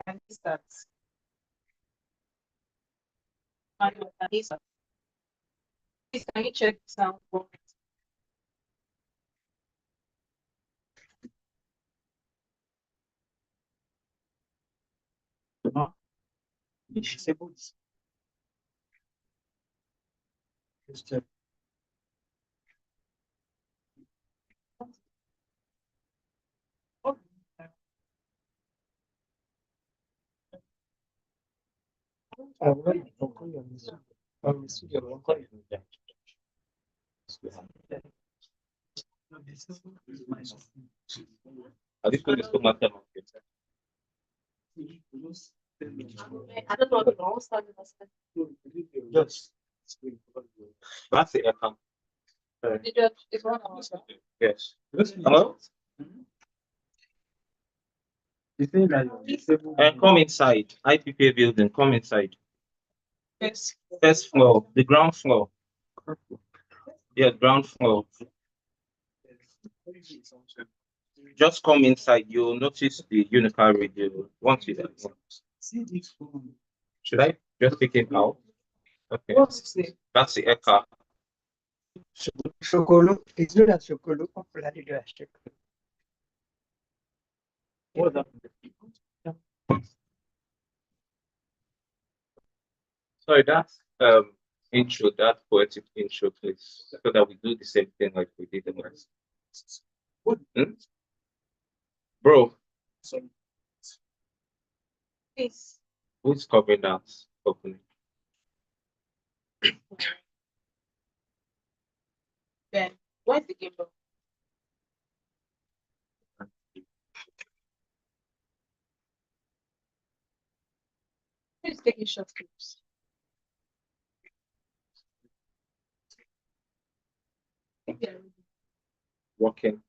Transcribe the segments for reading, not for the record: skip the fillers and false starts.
And start. Please, can you check the sound for me? Disabled. I don't know the wrong side. Yes. That's the account. It's one of us. Yes. Hello? You think that you're disabled? Come inside. IPPA building, come inside. Yes. First floor, the ground floor. Yeah, ground floor. Just come inside. You'll notice the Unical radio. Once you should I just take it out? Okay. What's his name? That's the echo. Chocolo, it's not a Chocolo of bloody drastic. What's that? Sorry, that's intro, that poetic intro, please. So that we do the same thing like we did the last. Hmm? Bro, Please. who's covering that opening? Ben, where's the game? Who's taking short clips? Walking.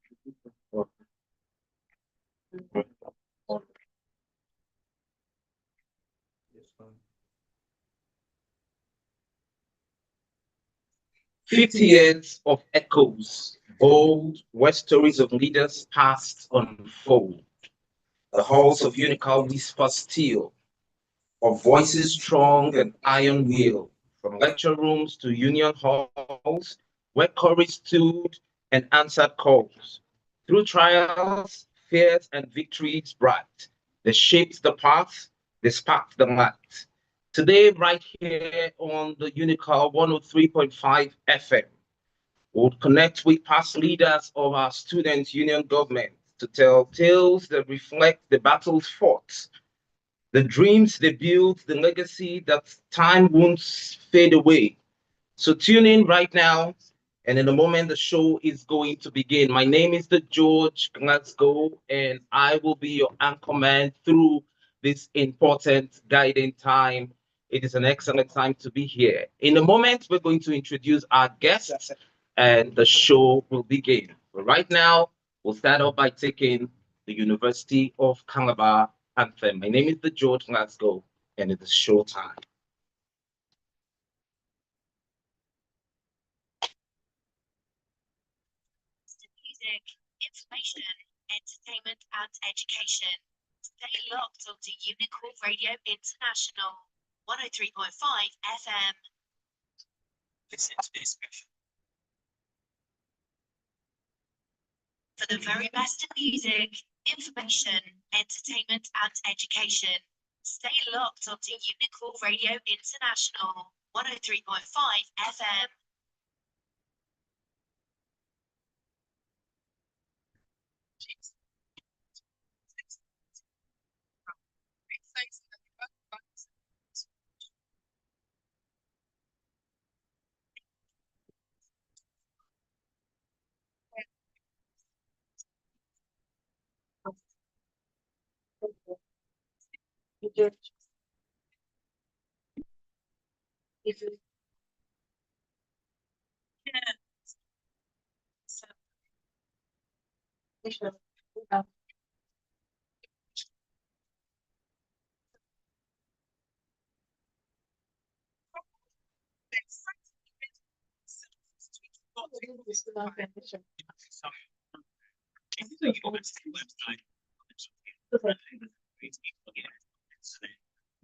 50 years of echoes, bold, where stories of leaders past unfold. The halls of Unical whisper still, of voices strong and iron will, from lecture rooms to union halls, where courage stood and answered calls. Through trials, fears, and victories bright, they shaped the path, they sparked the light. Today, right here on the Unical 103.5 FM, we'll connect with past leaders of our student union government to tell tales that reflect the battles fought, the dreams they built, the legacy that time won't fade away. So tune in right now, and in a moment, the show is going to begin. My name is the George Glasgow, and I will be your anchorman through this important guiding time. It is an excellent time to be here. In a moment, we're going to introduce our guests, and the show will begin. But right now, we'll start off by taking the University of Calabar anthem. My name is the George Glasgow, and it is show time. Music, information, entertainment, and education. Stay locked onto Unical Radio International, 103.5 FM. Listen to this special. For the very best in music, information, entertainment, and education. Stay locked onto Unical Radio International, 103.5 FM.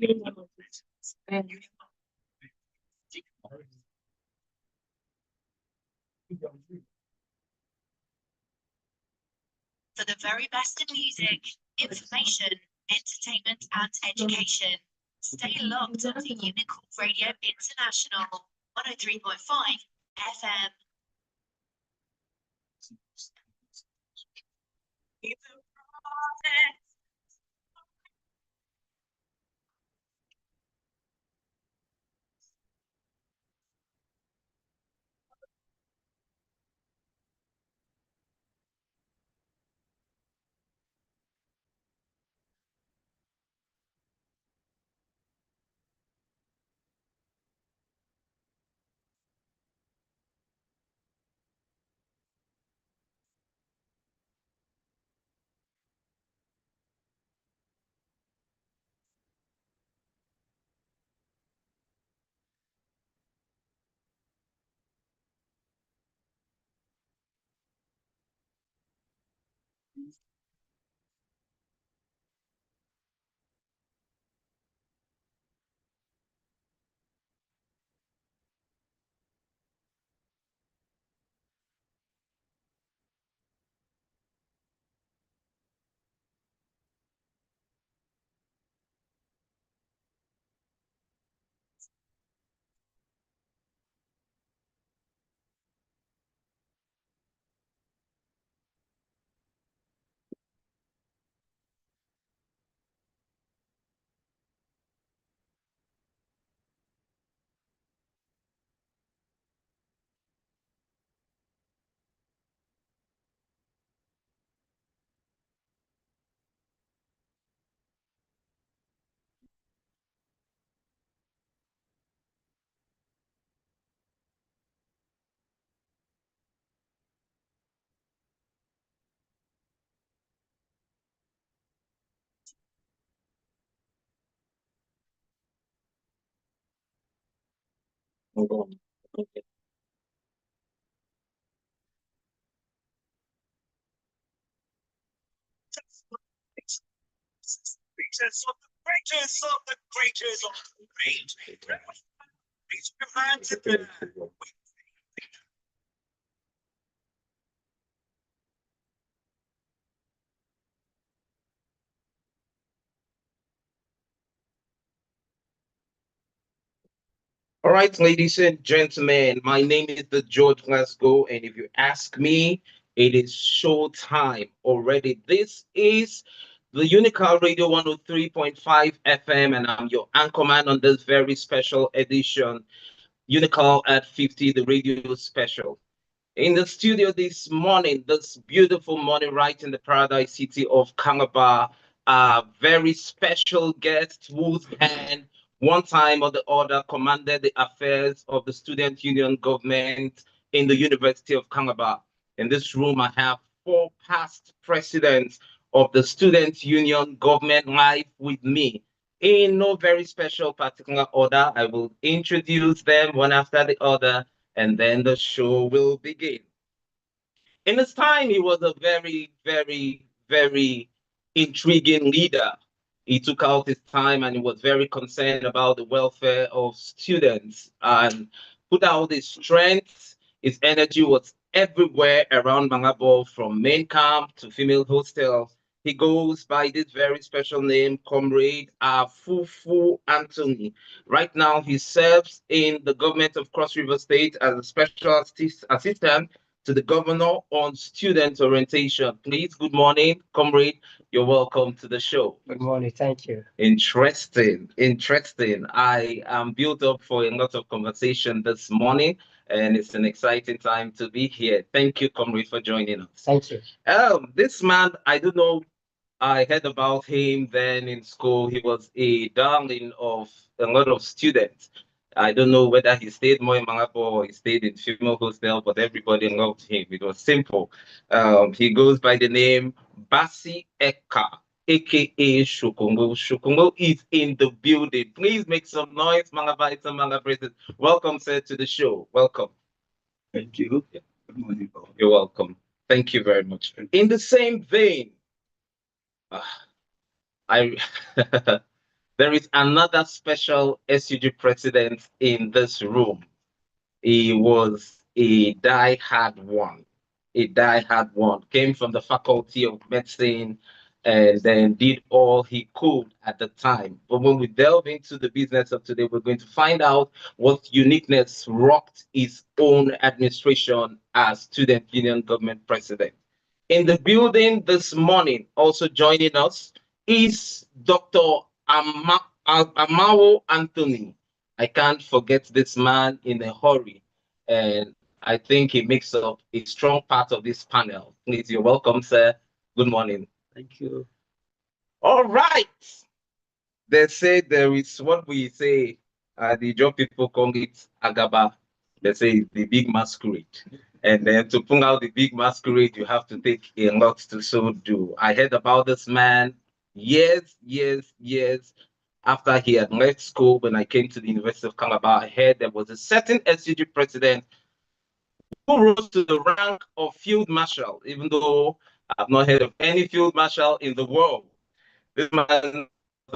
For the very best in music, information, entertainment, and education, stay locked on to Unical Radio International 103.5 FM. Greatest of the greatest of the greatest of the great. Raise your hands in the air. All right, ladies and gentlemen, my name is the George Glasgow, and if you ask me, it is show time already. This is the Unical Radio 103.5 FM, and I'm your anchorman on this very special edition, Unical at 50, the radio special. In the studio this morning, this beautiful morning, right in the paradise city of Calabar, a very special guest whose hand, one time or the other, commanded the affairs of the student union government in the University of Calabar. In this room, I have four past presidents of the student union government live with me. In no very special particular order, I will introduce them one after the other, and then the show will begin. In his time, he was a very, very, very intriguing leader. He took out his time and he was very concerned about the welfare of students and put out his strength. His energy was everywhere around Mangabo, from main camp to female hostel. He goes by this very special name, Comrade Fufu Anthony. Right now, he serves in the government of Cross River State as a special assistant to the governor on student orientation. Please, good morning, comrade. You're welcome to the show. Good morning. Thank you. Interesting, interesting. I am built up for a lot of conversation this morning, and it's an exciting time to be here. Thank you, comrade, for joining us. Thank you. This man, I don't know, I heard about him then in school. He was a darling of a lot of students. I don't know whether he stayed more in Mangapo or he stayed in female hostel, but everybody loved him. It was simple. He goes by the name Basi Eka, aka Shukungo. Shukungo is in the building. Please make some noise, Mangabites and Mangabraces. Welcome, sir, to the show. Welcome. Thank you. Good morning. You're welcome. Thank you very much. In the same vein, I There is another special SUG president in this room. He was a die-hard one, a die-hard one. Came from the Faculty of Medicine and then did all he could at the time. But when we delve into the business of today, we're going to find out what uniqueness rocked his own administration as Student Union Government President. In the building this morning, also joining us is Dr. Amao Anthony. I can't forget this man in a hurry, and I think he makes up a strong part of this panel. Please, you're welcome, sir. Good morning. Thank you. All right. They say there is what we say, the job people call it Agaba. They say the big masquerade. And then to pull out the big masquerade, you have to take a lot to so do. I heard about this man years after he had left school. When I came to the University of Calabar, I heard there was a certain SUG president who rose to the rank of field marshal, even though I've not heard of any field marshal in the world. This man,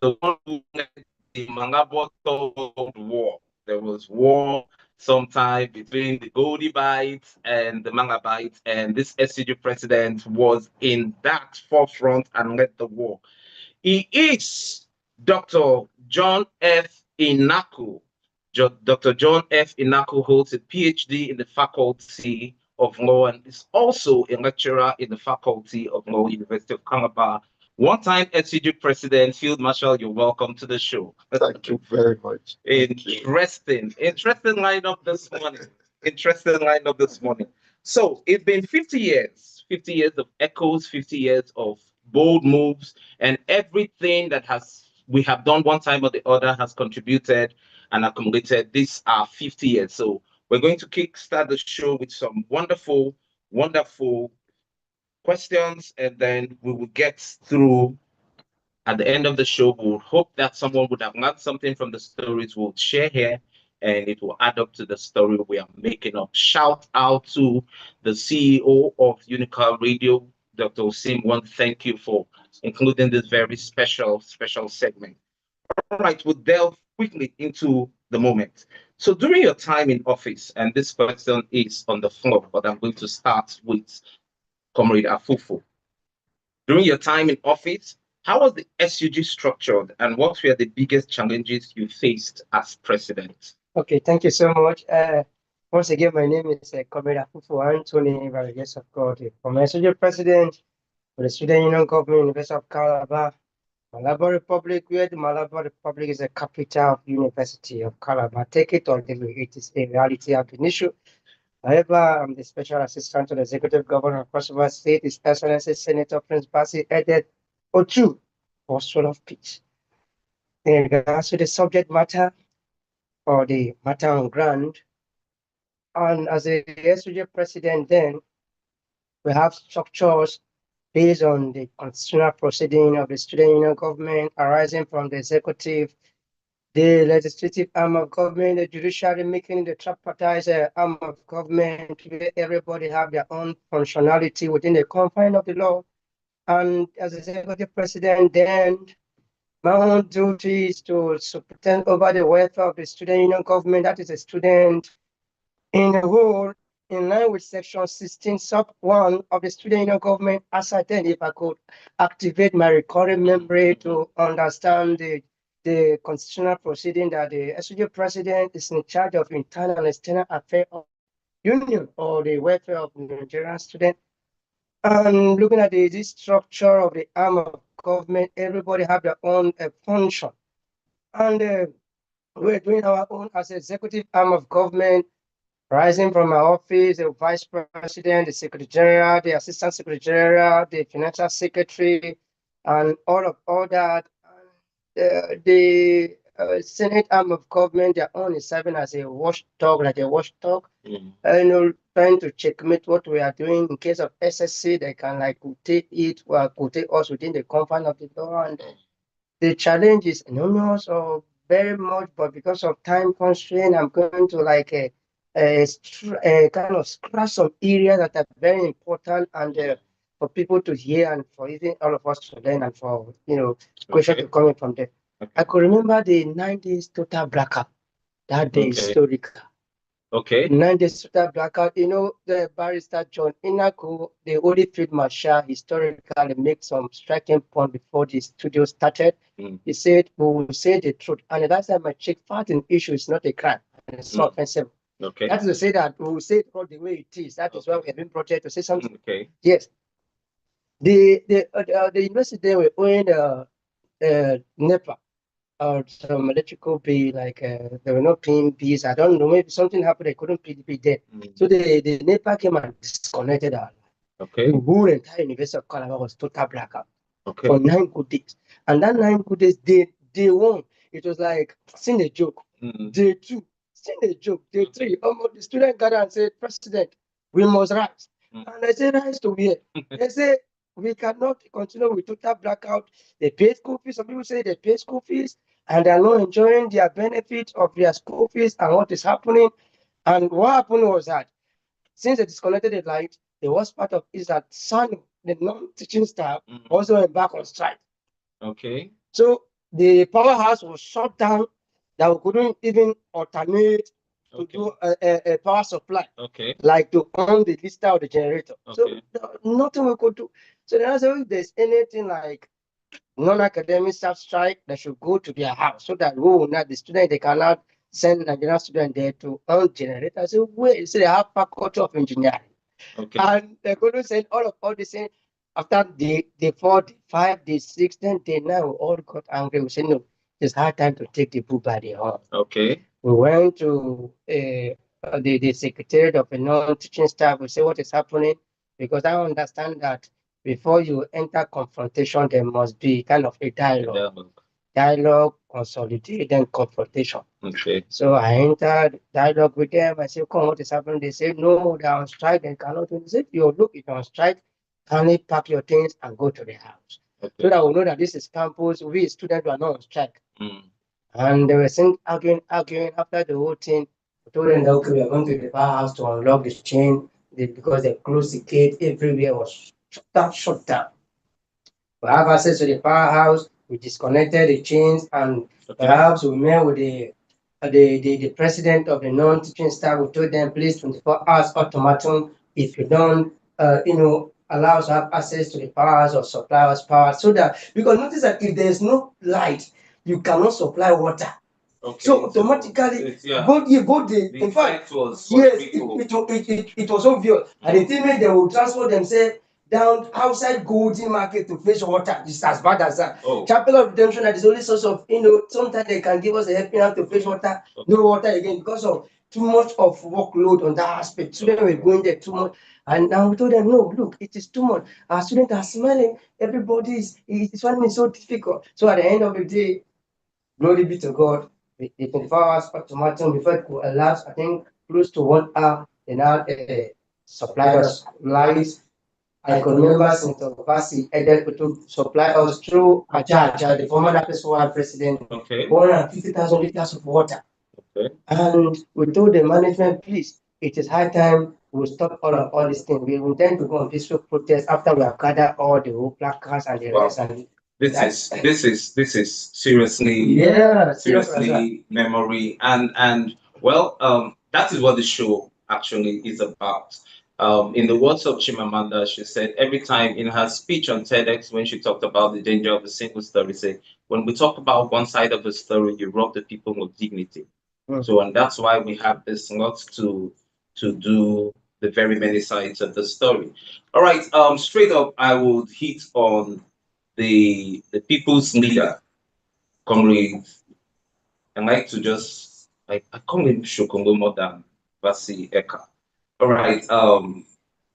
the one who led the Malabo World War. There was war sometime between the Goldibites and the Malabites, and this SCG president was in that forefront and led the war. He is Dr. John F. Inaku. Dr. John F. Inaku holds a PhD in the Faculty of Law and is also a lecturer in the Faculty of Law, University of Calabar. One-time SCG President, Field Marshal, you're welcome to the show. Thank you very much. Interesting lineup this morning. Interesting lineup this morning. So it's been 50 years of echoes, 50 years of bold moves, and everything that we have done one time or the other has contributed and accumulated. These are 50 years. So we're going to kickstart the show with some wonderful questions, and then we will get through. At the end of the show, we will hope that someone would have learned something from the stories we'll share here, and it will add up to the story we are making up. Shout out to the CEO of Unical Radio, Dr. Osim. One, thank you for including this very special segment. All right, we'll delve quickly into the moment. So during your time in office, and this question is on the floor, but I'm going to start with Comrade Afufu. During your time in office, how was the SUG structured and what were the biggest challenges you faced as president? Okay, thank you so much. Once again, my name is Comrade Afufu Anthony, by the grace of God, former SUG president for the Student Union Government, University of Calabar, Malabar Republic, where the Malabar Republic is the capital of University of Calabar. Take it or leave it, it is a reality of the issue. However, I'm the Special Assistant to the Executive Governor of Cross River State, His Excellency Senator Prince Bassey Edet Otu, for Soul of Peace. In regards to the subject matter or the matter on ground, and as a SUG president, then we have structures based on the constitutional proceeding of the Student Union Government arising from the executive, the legislative arm of government, the judiciary, making the tripartite arm of government, where everybody have their own functionality within the confine of the law. And as executive president, then my own duty is to superintend over the welfare of the Student Union Government, that is a student in the whole, in line with section 16 sub 1 of the Student Union Government, as I then, if I could activate my recurring memory to understand the constitutional proceeding that the SUG president is in charge of internal and external affairs of union or the welfare of Nigerian students. And looking at the structure of the arm of government, everybody have their own function. And we're doing our own as executive arm of government, rising from our office, the vice president, the secretary general, the assistant secretary general, the financial secretary, and all that. The Senate arm of government, their own is serving as a watchdog, and trying to checkmate what we are doing. In case of SSC, they can like take it or take us within the confine of the law. And the challenge is enormous or very much, but because of time constraint, I'm going to like kind of scratch some areas that are very important and for people to hear and for even all of us to learn and for questions to come in from there. I could remember the 9 days total blackout. That day is Okay. historical. Okay. 9 days total blackout. You know, the barrister John Inaku, the Holy Field Marshal, historically make some striking point before the studio started. Mm. He said, "We will say the truth." And at that time, I checked, fighting issue is not a crime, and it's not offensive. Okay. That is to say that we will say it all the way it is. That is why we have been projected to say something. Okay. Yes. The university they were owing NEPA or some electrical bill, like they were not paying bills. I don't know, maybe something happened, they couldn't pay the bill then. So the NEPA came and disconnected our life. Okay. The whole entire University of Calabar was total blackout Okay. for 9 good days. And that 9 good days, day one, it was like seeing a joke. Day two, seeing a joke. Day three, almost the student gathered and said, "President, we must rise." And I said, "Rise to where?" They say, "We cannot continue with total blackout." They pay school fees. Some people say they pay school fees and they are not enjoying their benefit of their school fees and what is happening. And what happened was that since they disconnected the light, the worst part of it is that SANU, the non-teaching staff, also went back on strike. Okay. So the powerhouse was shut down, that we couldn't even alternate to do a power supply. Okay. Like to on the lister or the generator. So Okay. nothing we could do. So then I said, if there's anything like non-academic staff strike, they should go to their house so that the student, they cannot send Nigerian student there to earn generator. I said, wait, so they have faculty of engineering. Okay. And they couldn't send all the same. After the 4, day 5, day 6, then day 9, we all got angry. We said, no, it's hard time to take the bull by the horn. Okay. We went to the secretariat of the non-teaching staff. We say what is happening, because I understand that before you enter confrontation, there must be kind of a dialogue, consolidate, then confrontation. Okay. So I entered dialogue with them. I said, "Come, what is happening?" They said, "No, they're on strike. They cannot do this." I said, "You look, if you're on strike, kindly pack your things and go to the house." Okay. So that we know that this is campus. We students are not on strike. And they were saying, arguing after the whole thing. I told them that, okay, we are going to the powerhouse to unlock the chain because they closed the gate. Everywhere was shut down. We have access to the powerhouse. We disconnected the chains, and perhaps we met with the president of the non-teaching staff. We told them, please, 24 hours ultimatum. If you don't, allow us to have access to the powers or supply us power, so that, because notice that if there is no light, you cannot supply water. Okay, so automatically, both the in fact, yes, it was obvious. And the teammates, they will transfer themselves down outside Golden Market to fetch water. It's as bad as that. Chapel of Redemption, that is the only source of, sometimes they can give us a helping hand to fetch water, no water again, because of too much of workload on that aspect. Students were going there too much. And now we told them, no, look, it is too much. Our students are smiling. Everybody is finding it so difficult. So at the end of the day, glory be to God, the 24 hours ultimatum before it could elapse, I think close to 1 hour, they now supplied us lights. I could remember Senator Basi Edel to supply us through Ajaja, the former NAPSY president, 150,000 liters of water. Okay. And we told the management, please, it is high time we stop all these things. We intend to go on peaceful protest after we have gathered all the whole placards and the rest. And this is seriously seriously memory, and well, that is what the show actually is about. In the words of Chimamanda, she said every time in her speech on TEDx when she talked about the danger of a single story, say when we talk about one side of the story, you rob the people with dignity. So, and that's why we have this lot to do the very many sides of the story. All right, straight up, I would hit on the people's leader, Comrade. I like to just I call him Shokongo more than Vasi Eka. All right, Vasi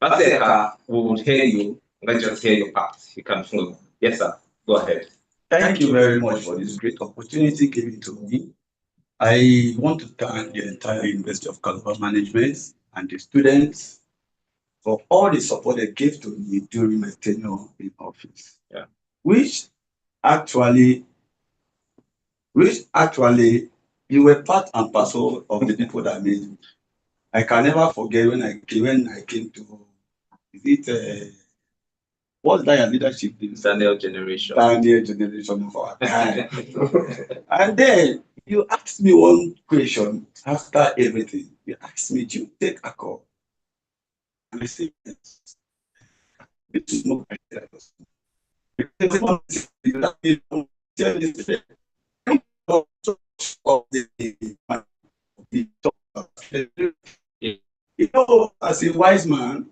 Eka, we would hear you. Let's just hear your part. You can flow. Yes, sir. Go ahead. Thank you very much for this great opportunity given to me. I want to thank the entire University of Calabar management and the students for all the support they gave to me during my tenure in office. Yeah. Which actually you were part and parcel of the people that made me. I can never forget when I came to, is it what's that your leadership is? Daniel generation. Daniel generation of our time. And then you asked me one question after everything. You asked me, do you take a call? And I said, yes. This is not my status. Because you have to tell this of as a wise man,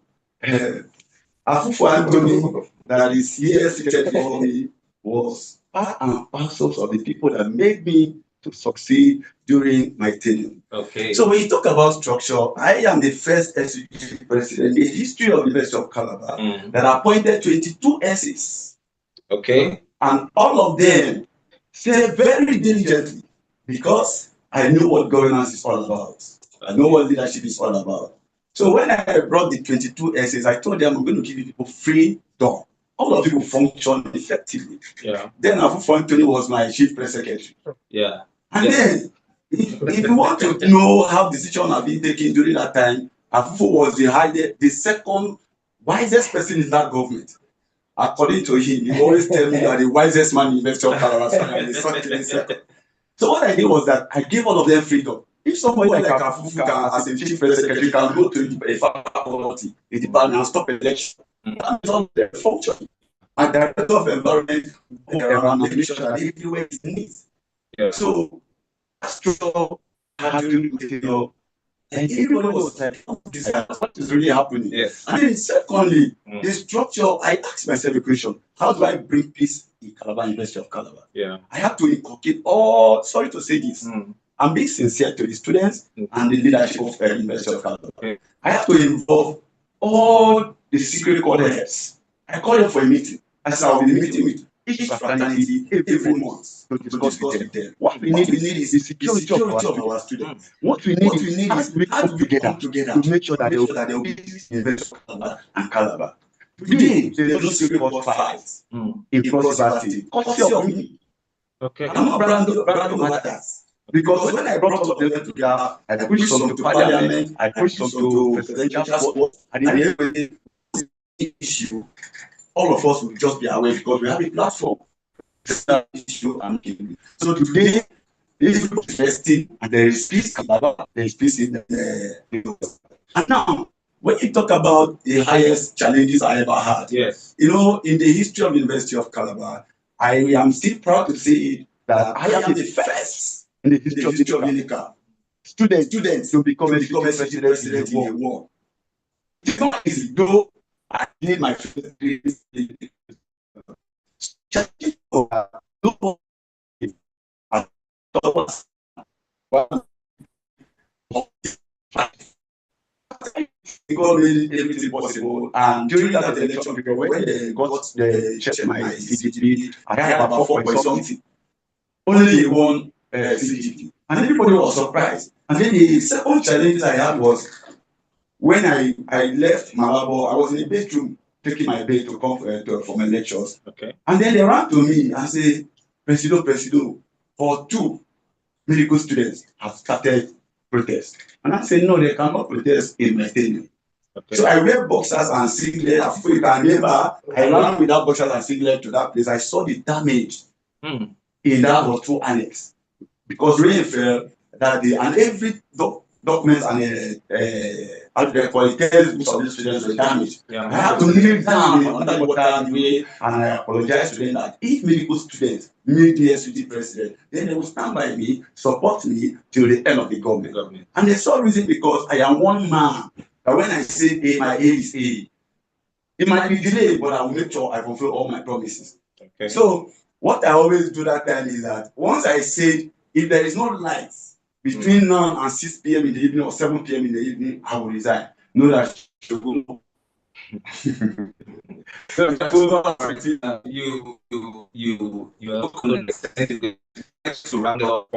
Afufo Anthony that is here seated before me was part and parcels of the people that made me to succeed during my tenure. Okay. So when you talk about structure, I am the first executive president in the history of the University of Calabar that appointed 22 S's. Okay. And all of them served very diligently because I know what governance is all about. I know what leadership is all about. So when I brought the 22 essays, I told them I'm going to give you people freedom. All of you will function effectively. Yeah. Then Afufo Anthony was my chief press secretary. Yeah. And then, if you want to know how decisions have been taken during that time, Afufo was the second wisest person in that government. According to him, he always tell me you are the wisest man in the University of Calabar. So what I did was that I gave all of them freedom. If somebody like Afufu can, as a chief press secretary, can go to a faculty, a department, and stop election, that is all their function. And director of environment go around and make sure that everywhere is neat. Yeah. So that structure had to continue. And everybody was like, what is really happening? Yes. And then secondly, the structure, I asked myself a question: how do I bring peace in Calabar, University of Calabar? Yeah. I have to inculcate all, sorry to say this, I'm being sincere to the students and the leadership of the University of Calabar. I have to involve all the secret code heads. I call them for a meeting. I said I'll be meeting with each fraternity every month to discuss with them. What we need is the security of our students. What we need is we come together to make sure that there will be peace in University of Calabar and Calabar. Today, there is no secret code fights in Cross River State. Courtesy of me. Okay. I'm not bragging over that. Because when I brought all of them together, I pushed some to parliament, I pushed some to presidential support, and the end of the issue, all of us will just be aware because we have a platform. Issue and so today, this is interesting, and there is peace in Calabar, there is peace in the and now, when you talk about the highest challenges I ever had, yes, you know, in the history of the University of Calabar, I am still proud to say that I am the first in the history of Unical students to become a president in the world. It's not easy, though I did my first God made everything possible, and during that election, because when they checked my CGP, I had about 4 point something. Only one CGP, and everybody was surprised. And then the second challenge I had was when I left Malabo, I was in the bedroom taking my bath to come for my lectures. Okay. And then they ran to me and said, Presido, for 2 medical students have started protest. And I said, no, they cannot protest in my tenure. Okay. So I wear boxers and singlet. After you can remember, I ran without boxers and singlet to that place. I saw the damage in that hospital annex because rain fell that day, and every documents and textbooks of the students were damaged. Yeah. I had to kneel down under the water the way, and I apologized to them that if medical students meet the SUT president, then they will stand by me, support me till the end of the government. And the sole reason because I am one man that when I say A, my A is A. It might be delayed, but I will make sure I fulfill all my promises. Okay. So what I always do that time is that once I say if there is no lights between now and 6 p.m. in the evening or 7 p.m. in the evening, I will resign. Know that you are going to round up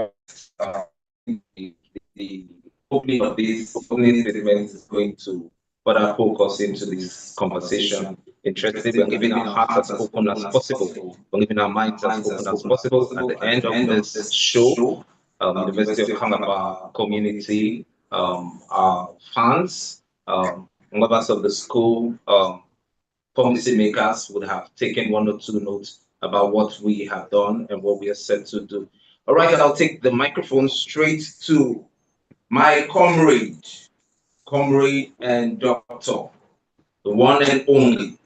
the opening of this opening statement is going to further focus into this conversation. Interested, we're leaving our hearts as open as possible, we're leaving our minds as open as possible. At the end of this show, University of Calabar community, our fans, members of the school, policymakers would have taken one or two notes about what we have done and what we are set to do. All right, I'll take the microphone straight to my comrade and doctor, the one and only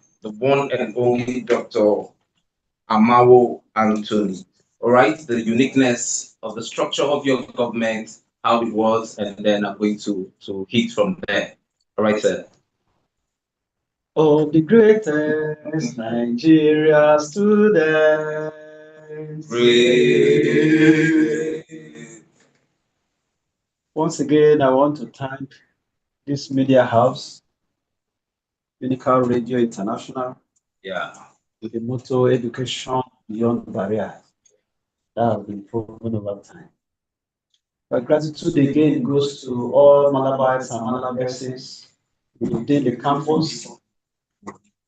Dr. Amawo Anthony. All right, the uniqueness of the structure of your government, how it was, and then I'm going to hit from there. All right, sir. Of the greatest Nigeria students. Once again, I want to thank this media house, Unical Radio International, Yeah. with the motto Education Beyond Barriers. That has been proven over time. My gratitude again goes to all Malabites and Malabases within the campus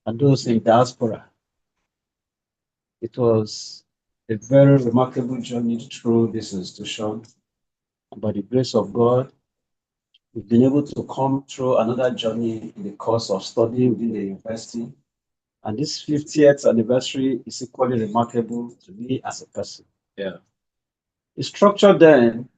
and those in diaspora. It was a very remarkable journey through this institution. And by the grace of God, we've been able to come through another journey in the course of studying within the university. And this 50th anniversary is equally remarkable to me as a person. Yeah. The structure then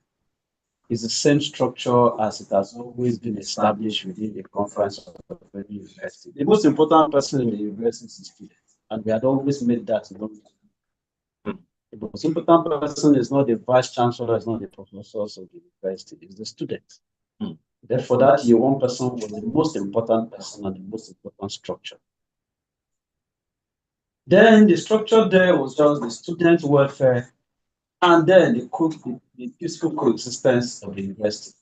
is the same structure as it has always been established within the conference of the university. The most important person in the university is the student, and we had always made that known. The most important person is not the vice chancellor, it's not the professors of the university, it's the student. Therefore, that year, one person was the most important person and the most important structure. Then the structure there was just the student welfare and then the peaceful coexistence of the university,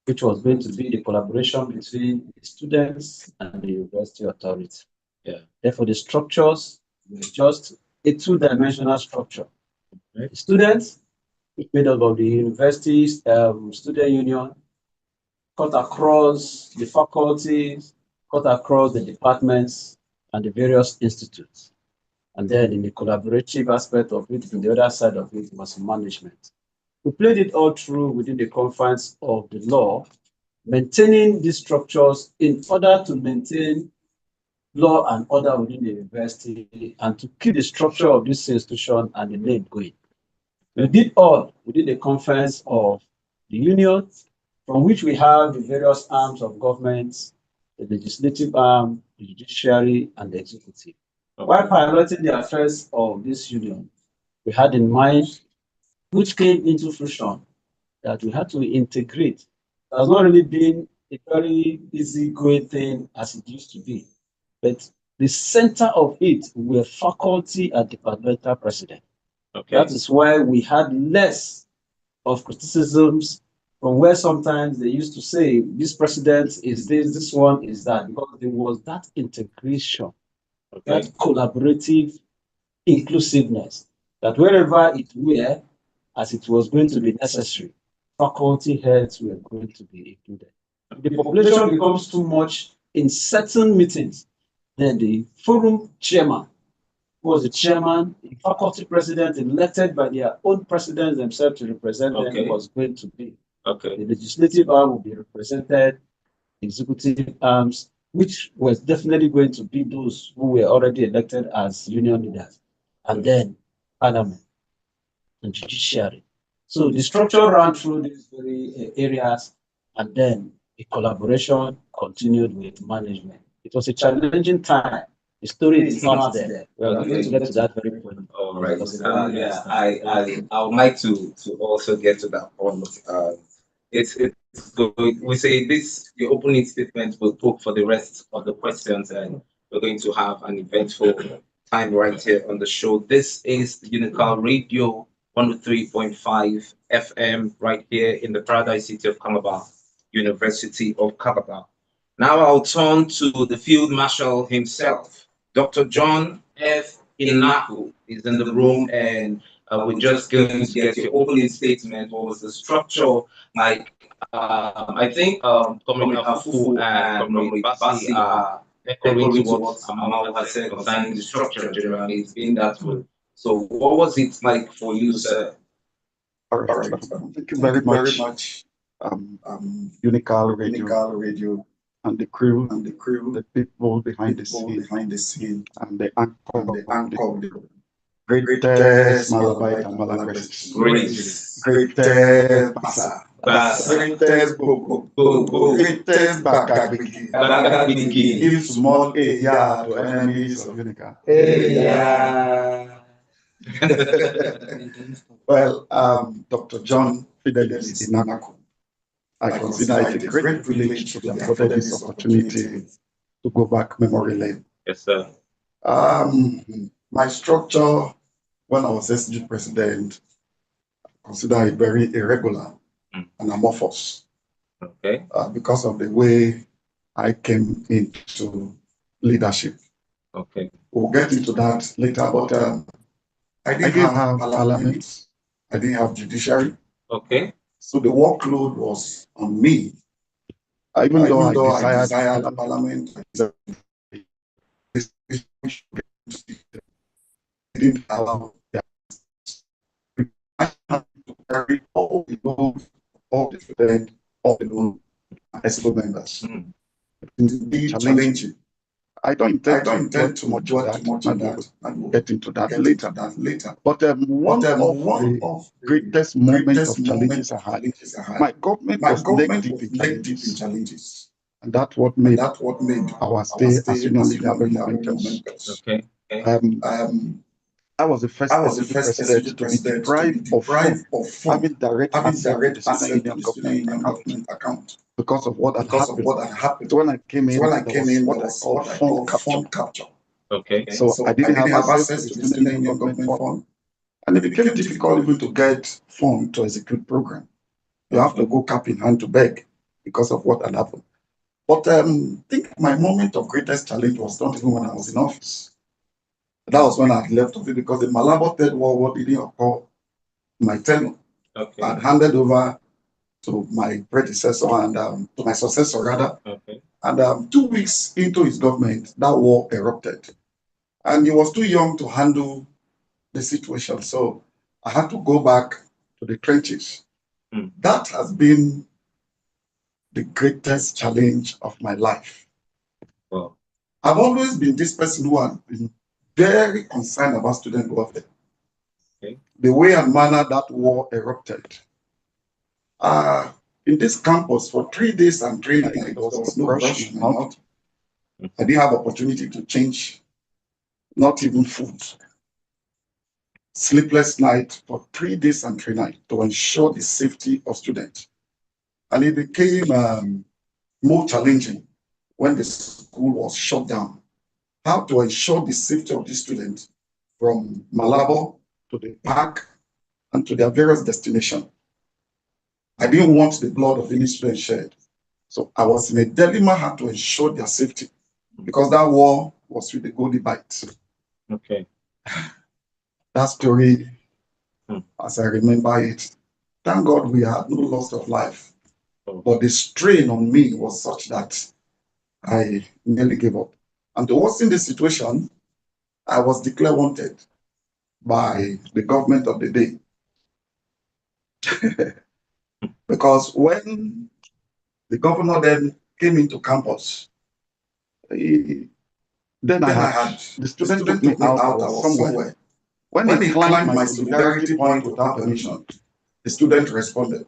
which was going to be the collaboration between the students and the university authority. Yeah. Therefore, the structures were just a two-dimensional structure. The students, made up of the university's student union, cut across the faculties, cut across the departments and the various institutes. And then in the collaborative aspect of it, on the other side of it was management. We played it all through within the confines of the law, maintaining these structures in order to maintain law and order within the university and to keep the structure of this institution and the name going. We did all within the confines of the union, from which we have the various arms of government, the legislative arm, the judiciary, and the executive. While piloting the affairs of this union, we had in mind, which came into fruition, that we had to integrate. It has not really been a very easy going thing as it used to be, but the center of it were faculty and departmental president. Okay. That is why we had less of criticisms from where sometimes they used to say, this president is this one is that, because there was that integration, that collaborative inclusiveness, that wherever it were, as it was going to be necessary, faculty heads were going to be included. If the population becomes too much in certain meetings, then the forum chairman, who was the chairman, the faculty president elected by their own presidents themselves to represent them, was going to be. The legislative arm will be represented, executive arms, which was definitely going to be those who were already elected as union leaders, and then parliament and judiciary. So the structure ran through these very areas, and then the collaboration continued with management. It was a challenging time. The story is not there. We are going to get to that very point. All right. Yeah, I would like to also get to that point. It's good. We say this. The opening statement will talk for the rest of the questions, and we're going to have an eventful time right here on the show. This is the Unical Radio 103.5 FM right here in the paradise city of Calabar, University of Calabar. Now I'll turn to the Field Marshal himself, Dr. John F. Inaku is in the room, and we're just going to get your opening statement. What was the structure like? I think Comrade Afufu and Comrade Basi are echoing to what Amal has said concerning the structure generally. It's been that way. So what was it like for you, sir? All right. Thank you very much. Unical Radio and the crew, the people behind the scene, and the anchor of the greatest Malabite and Malagraces. Greatest Basa. Greatest Bobo. Greatest Bakagbiki. Give small area to enemies of Unical. Well, Dr. John Fidelis Inaku, I consider it a great privilege to be afforded this opportunity to go back memory lane. Yes, sir. My structure when I was SG president, consider it very irregular and amorphous. Okay. Because of the way I came into leadership. Okay. We'll get into that later, but I didn't have parliament. I didn't have judiciary. Okay. So the workload was on me. Even though I desired parliament, I didn't allow to carry all the load, all the students, all the loan, SO members. It's challenging. I don't intend to too much on that. We'll get into that later. But one of the greatest moments of challenges I had, my government was leg deep in challenges. And that's what made our stay as union leader very momentous. Okay. I was the first SUG president to be deprived of having direct access to the student union government account because of what had happened. So when I came in, there was what I call fund capture. Okay. So I didn't have access to the student union government fund. And it became difficult even to get fund to execute program. You have to go cap in hand to beg because of what had happened. But I think my moment of greatest challenge was not even when I was in office. That was when I had left office because the Malabo Third World War didn't occur in my tenure. Okay. I had handed over to my predecessor and to my successor rather. Okay. And 2 weeks into his government, that war erupted. And he was too young to handle the situation. So I had to go back to the trenches. That has been the greatest challenge of my life. Wow. I've always been this person who has been very concerned about student welfare. Okay. The way and manner that war erupted. In this campus for 3 days and 3 nights, there was no brush in my mouth. I didn't have opportunity to change, not even food. Sleepless night for 3 days and 3 nights to ensure the safety of students. And it became more challenging when the school was shut down. How to ensure the safety of the students from Malabo to the park and to their various destinations. I didn't want the blood of any student shed. So I was in a dilemma how to ensure their safety because that war was with the Goldie Bite. Okay. That story, as I remember it, thank God we had no loss of life. But the strain on me was such that I nearly gave up. And to worsen the situation, I was declared wanted by the government of the day. Because when the governor then came into campus, then I had the student took me out, I was somewhere. When he climbed my solidarity point without permission, the student responded.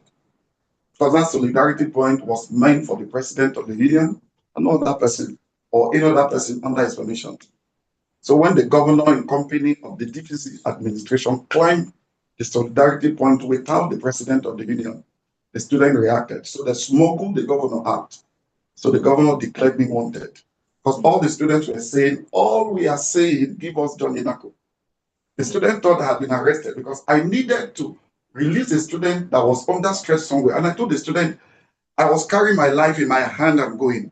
Because that solidarity point was meant for the president of the union and no other person or any other person under his permission. So when the governor in company of the DPC administration climbed the solidarity point without the president of the union, the student reacted. So they smuggled the governor out. So the governor declared me wanted. Because all the students were saying, all we are saying, give us John Unical. The student thought I had been arrested because I needed to release a student that was under stress somewhere. And I told the student, I was carrying my life in my hand and going.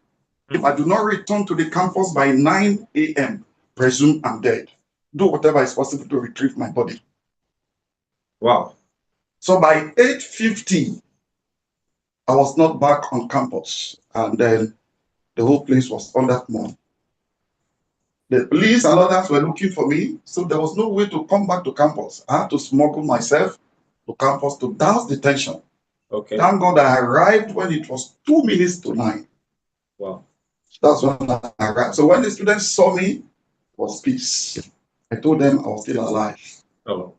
If I do not return to the campus by 9 a.m., presume I'm dead. Do whatever is possible to retrieve my body. Wow. So by 8:50, I was not back on campus. And then the whole place was under more. The police and others were looking for me, so there was no way to come back to campus. I had to smuggle myself to campus to douse the tension. Okay. Thank God I arrived when it was 2 minutes to 9. Wow. That's when I arrived. So when the students saw me, it was peace. I told them I was still alive. Oh,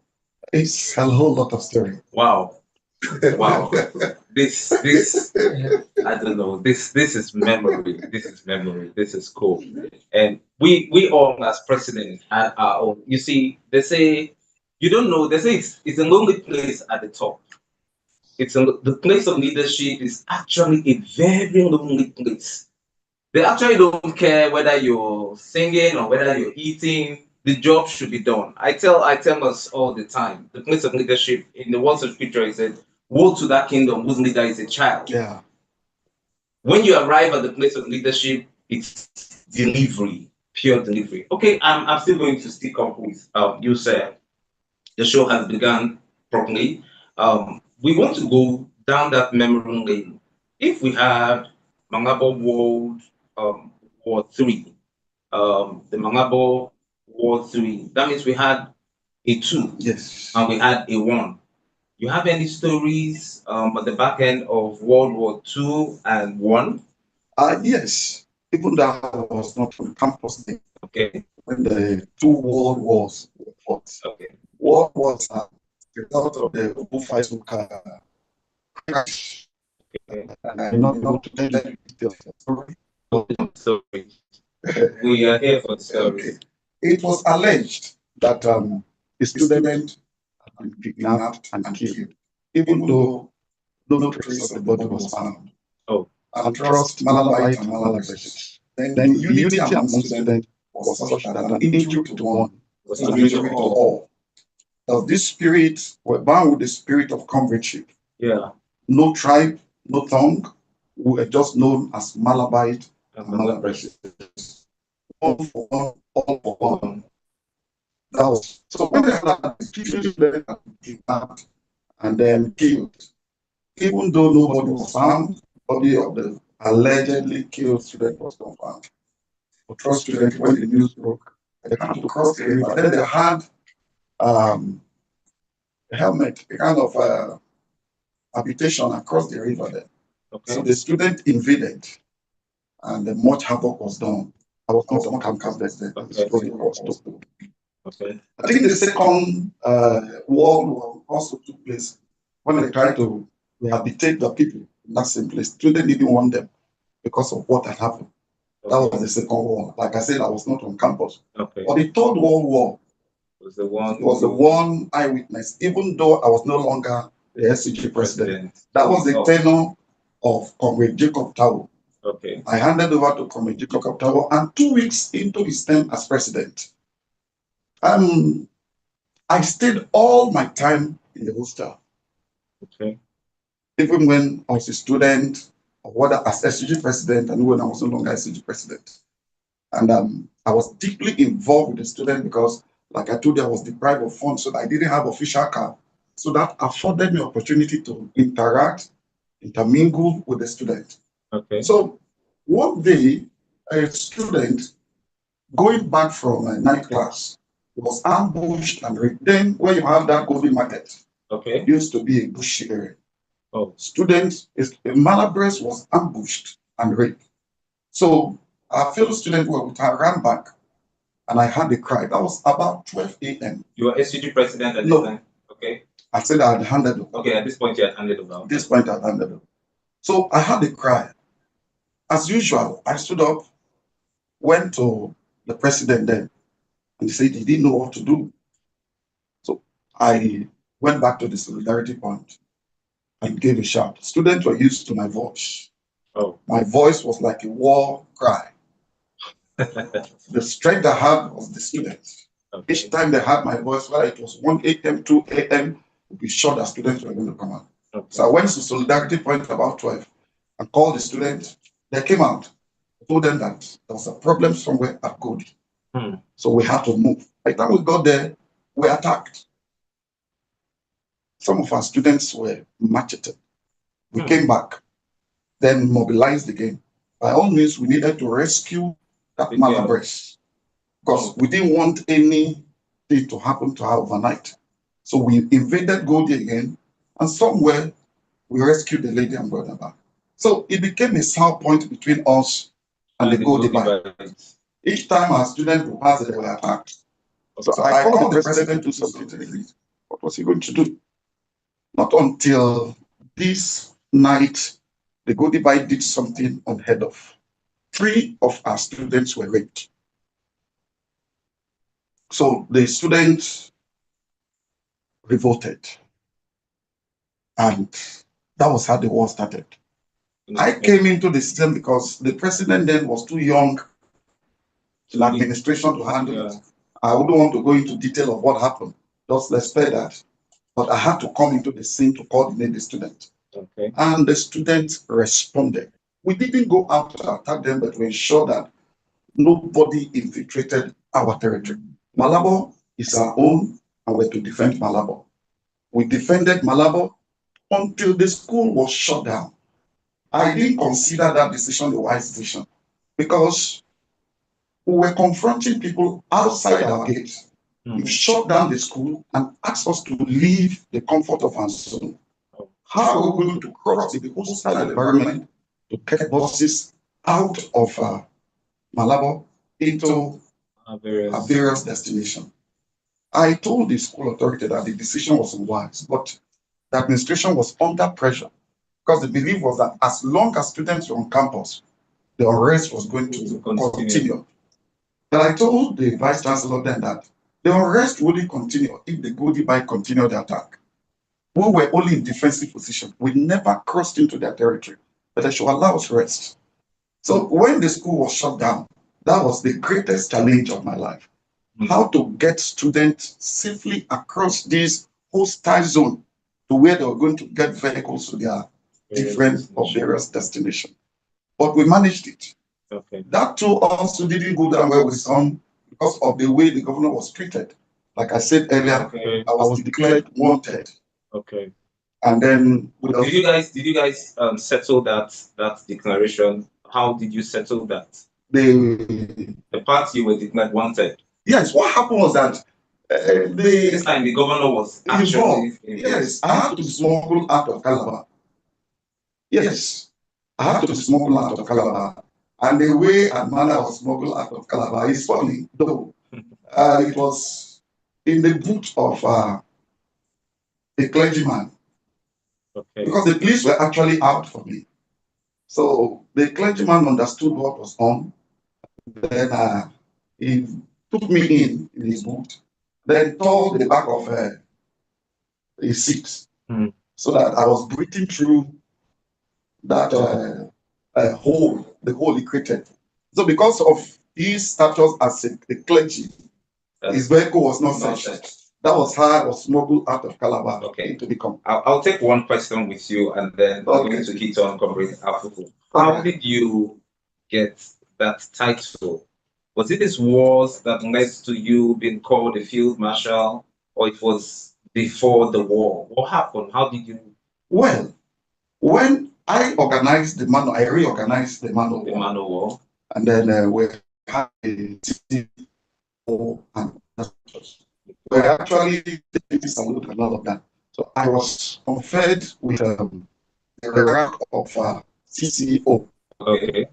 It's a whole lot of story. wow. Wow. This I don't know. This is memory. This is memory. This is cool. And we all as president had our own. You see, they say you don't know. They say it's a lonely place at the top. The place of leadership is actually a very lonely place. They actually don't care whether you're singing or whether you're eating. The job should be done. I tell us all the time. The place of leadership in the words of scripture is said, "Woe to that kingdom whose leader is a child." Yeah. When you arrive at the place of leadership, it's delivery, pure delivery. Okay, I'm still going to stick up with you, sir. The show has begun properly. We want to go down that memory lane. If we had Mangabo World War Three, the Mangabo War Three, that means we had a two Yes. and we had a one. You have any stories at the back end of World War Two and one? Yes. Even though I was not from campus then, Okay. when the two world wars were fought. Okay. World wars are the result of the Bufaisuka crash. Okay. And I'm not able to tell you details of the story. Sorry. We are here for the stories. Okay. It was alleged that a student had been kidnapped and killed, even though no trace of the body was found. Oh. And trust Malabite and Malabresit. Then unity among students was such that an injury to one was an injury to all. That this spirit were bound with the spirit of comradeship. Yeah. No tribe, no tongue. We were just known as Malabite and Malabresit. One for one, all for one. That was so when they had that students had been kidnapped and then killed, even though nobody was found, the body of the allegedly killed student was not found. For trust students, when the news broke, they had to cross the river. Then they had a helmet, a kind of habitation across the river there. Okay. So the student invaded and much havoc was done. I was not on campus then. The story was told. Okay. I think the second World War also took place when they tried to rehabilitate the people in that same place. Students didn't want them because of what had happened. That was the second war. Like I said, I was not on campus. Okay. But the third World War Was the one was the one eyewitness, even though I was no longer the SCG president. That was the tenure of Comrade Jacob Tao. Okay. I handed over to Comrade Jacob Tao, and 2 weeks into his term as president, I stayed all my time in the hostel. Okay. Even when I was a student, or whether as SCG president, and when I was no longer SCG president. And I was deeply involved with the student because, like I told you, I was deprived of funds, so I didn't have official car. So that afforded me opportunity to interact, intermingle with the student. Okay. So one day, a student going back from a night class was ambushed and raped. Then where you have that golden market, Okay. used to be a bushy area. Oh. Students, Malabres was ambushed and raped. So our fellow students were with her ran back, and I had a cry. That was about 12 a.m. You were SCG president at this No. time? Okay. I said I had handed over. Okay, at this point you had handed over. At this point I had handed over. So I had a cry. As usual, I stood up, went to the president then, and he said he didn't know what to do. So I went back to the solidarity point and gave a shout. Students were used to my voice. Oh. My voice was like a war cry. The strength I had was the students. Okay. Each time they had my voice, whether it was 1 a.m., 2 a.m., we'd be sure that students were going to come out. Okay. So I went to Solidarity Point about 12 and called the students. They came out. I told them that there was a problem somewhere at Godi. So we had to move. By the time we got there, we attacked. Some of our students were macheted. We came back, then mobilized again. By all means, we needed to rescue that Malabres because we didn't want anything to happen to her overnight. So we invaded Godi again, and somewhere we rescued the lady and brought her back. So it became a sour point between us and they go divide. Each time our students will pass, they were attacked. So I called the president to something to the What was he going to do? Not until this night, the go divide did something unheard of. 3 of our students were raped. So the students revolted. And that was how the war started. I came into the system because the president then was too young in administration to handle it. I wouldn't want to go into detail of what happened. Just let's say that. But I had to come into the scene to coordinate the students. Okay. And the students responded. We didn't go out to attack them, but we ensured that nobody infiltrated our territory. Malabo is our own, and we're to defend Malabo. We defended Malabo until the school was shut down. I didn't consider that decision a wise decision because we were confronting people outside our gates. You shut down the school and asked us to leave the comfort of our zone. How are we going to cross the hostile environment to get buses out of Malabo into a various destinations? I told the school authority that the decision was unwise, but the administration was under pressure because the belief was that as long as students were on campus, the unrest was going to continue. But I told the vice chancellor then that the unrest wouldn't continue if the Goldie bike continued the attack. We were only in defensive position. We never crossed into their territory, but they should allow us rest. So when the school was shut down, that was the greatest challenge of my life. How to get students safely across this hostile zone to where they were going to get vehicles to their different or various destinations. But we managed it. Okay. That too also didn't go down well with some because of the way the governor was treated. Like I said earlier, Okay. I was declared wanted. Okay. And then did you guys settle that declaration? How did you settle that? The part you were declared wanted. Yes, what happened was that This time the governor was actually involved. Yes, I had to be smuggled out of Calabar. Yes, I had to be smuggled out of Calabar. And the way and manner I was smuggled out of Calabar is funny, though. It was in the boot of a clergyman. Okay. Because the police were actually out for me. So the clergyman understood what was on. Then he took me in his boot. Then tore the back of his seat so that I was breathing through that hole, the hole he created. So because of his status as a clergy, his vehicle was not searched. That was how I was smuggled out of Calabar into the camp. I'll take one question with you and then we're going to hit on Comrade Afufu. How did you get that title? Was it these wars that led to you being called a field marshal, or it was before the war? What happened? How did you? Well, when I organized the man, I reorganized the man of war, and then we had a CEO and we actually did salute and all of that. So I was conferred with the rank of CCO. Okay.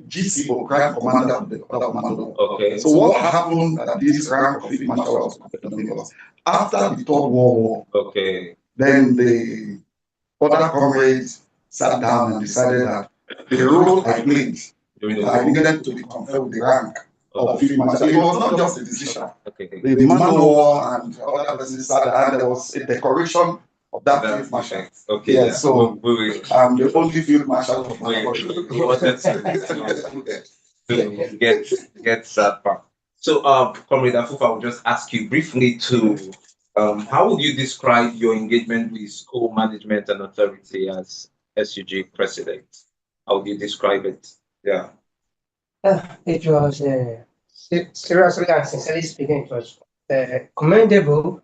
GCO, Grand Commander of the Commando. Okay. So what happened that this rank of Field Marshal was conferred was after the Third World War. Okay. Then the other comrades sat down and decided that the role I played, I needed to be conferred with the rank of Field Marshal. It was not just a decision. Okay. The man of war and other persons sat down, and there was a decoration of that Field Marshal. Okay. Yeah, so I'm the only Field Marshal of my to get that part. So, Comrade Afufa, I will just ask you briefly to how would you describe your engagement with school management and authority as SUG president? How would you describe it? Yeah. It was seriously and sincerely speaking, it was commendable,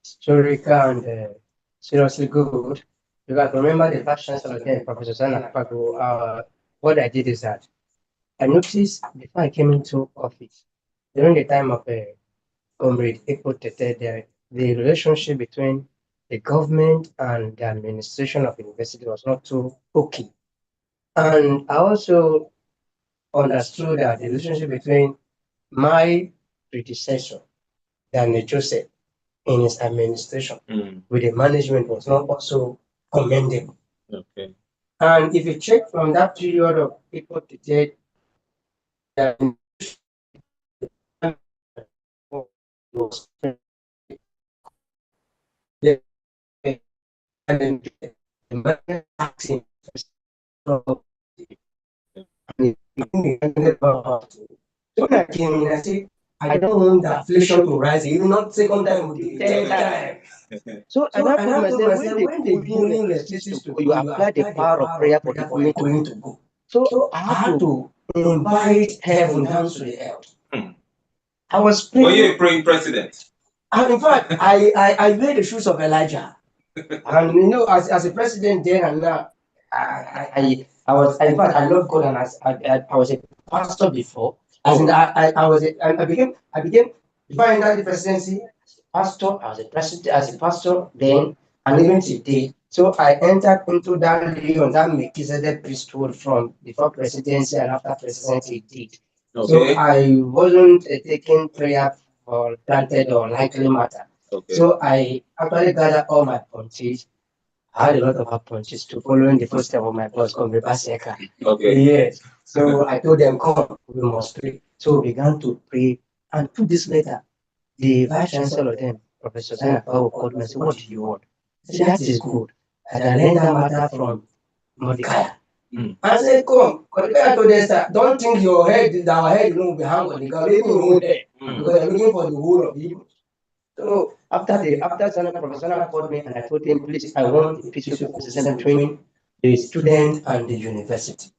historical, and seriously good. Because I remember the vice chancellor then, Professor Sana Pago. What I did is that I noticed before I came into office, during the time of Comrade Epo Tete, the relationship between the government and the administration of the university was not too okay. And I also understood that the relationship between my predecessor, Daniel Joseph, in his administration with the management was not also commendable. Okay. And if you check from that period of people to date, was and the man asked him so when I came in, I said, I don't want the inflation to rise, even not second time would be third time. So and I told myself, when they bring electricity to go, you apply the power of prayer for the government to go. So I had to invite heaven down to the earth. I was praying. Were you a praying president? And in fact, I wear the shoes of Elijah. And you know, as a president then and now, I was, in fact, I love God, and I was a pastor before. As in, I was I became before I entered the presidency, pastor. I was a president as a pastor then, and even today. So I entered into that legion, that Melchizedek priesthood from before presidency and after presidency did. So Okay. I wasn't taking prayer for granted or likely matter. Okay. So I actually gathered all my punches. I had a lot of punches to follow in the footsteps of my boss, Comrade Baseka. Okay. Yes. So I told them, come, we must pray. So we began to pray. And 2 days later, the vice chancellor then, Professor Zainab Bawo, called me and said, what do you want? I said, that is good. That I learned that matter from Mordecai. I said, come, Mordecai told us that don't think your head, our head will be hung on the ground, even your own head, because you're looking for the whole of the So after Professor called me and I told him, please, I want a peaceful system between the student and the university.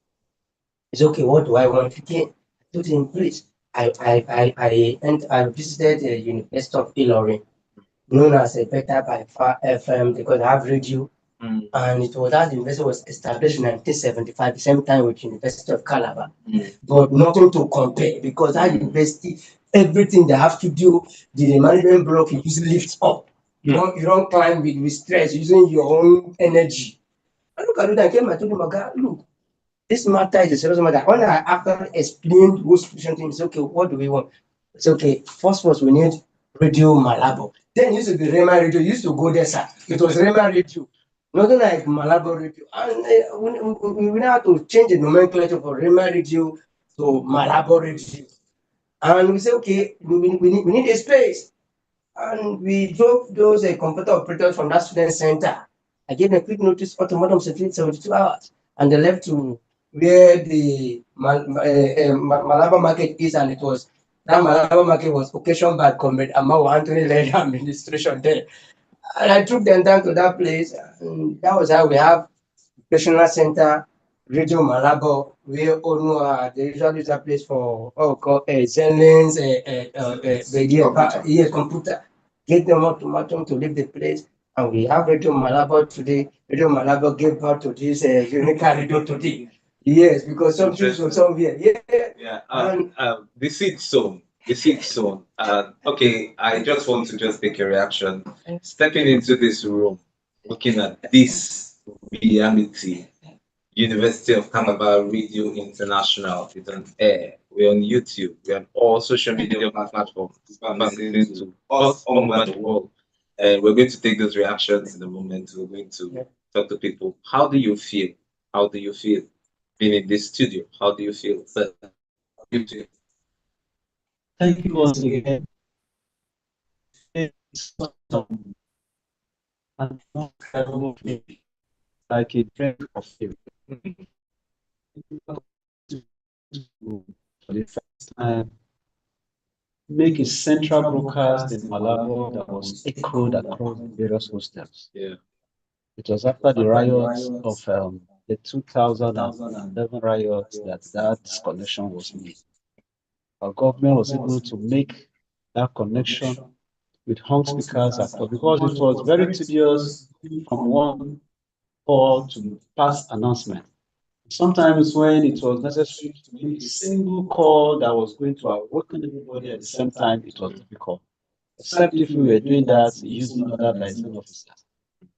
It's okay, what do I want again? I told him, please, I visited the University of Ilorin, known as a Better by Far FM, because I have radio. And it was that the university was established in 1975, the same time with University of Calabar. But nothing to compare, because that university, everything they have to do, the management block you usually lift up. You don't climb with stress using your own energy. I look at it and came and told him, "Oga, look, this matter is a serious matter." When I after explained the whole situation to him, he said, okay, what do we want? It's okay. First, we need Radio Malabo. Then it used to be Rema Radio. You used to go there, sir. It was Rema Radio. Nothing like Malabo Radio. And we now have to change the nomenclature for Rema Radio to Malabo Radio. And we say, okay, we need a space. And we drove those computer operators from that student center. I gave them a quick notice, ultimatum 72 hours. And they left to where the Malaba market is, and it was that Malaba market was occasioned by Comrade Amao Anthony led administration there. And I took them down to that place, and that was how we have Educational Center, Radio Malabo, where Onu they usually use that place for Zenlins, computer. Get them ultimatum to leave the place. And we have Radio Malabo today. Radio Malabo gave birth to this Unical Radio today. Yes, because some things from somewhere. Yeah. The seed sown. The seed sown. Okay, I just want to just take a reaction. Stepping into this room, looking at this reality. University of Calabar Radio International is on air. We're on YouTube. We're on all social media platforms. Listening to us all over the world. And we're going to take those reactions in a moment. We're going to talk to people. How do you feel? How do you feel being in this studio? How do you feel? Thank you once again. It's like a drink of faith. For the first time, make a central broadcast in Malabo that was echoed across the various hostels. Yeah. It was after the riots of the 2011 riots that connection was made. Our government was able to make that connection with home speakers across, because it was very tedious from one call to pass announcement. Sometimes when it was necessary to make a single call that was going to awaken everybody at the same time, it was difficult. Except if we were doing that using other liaison officers.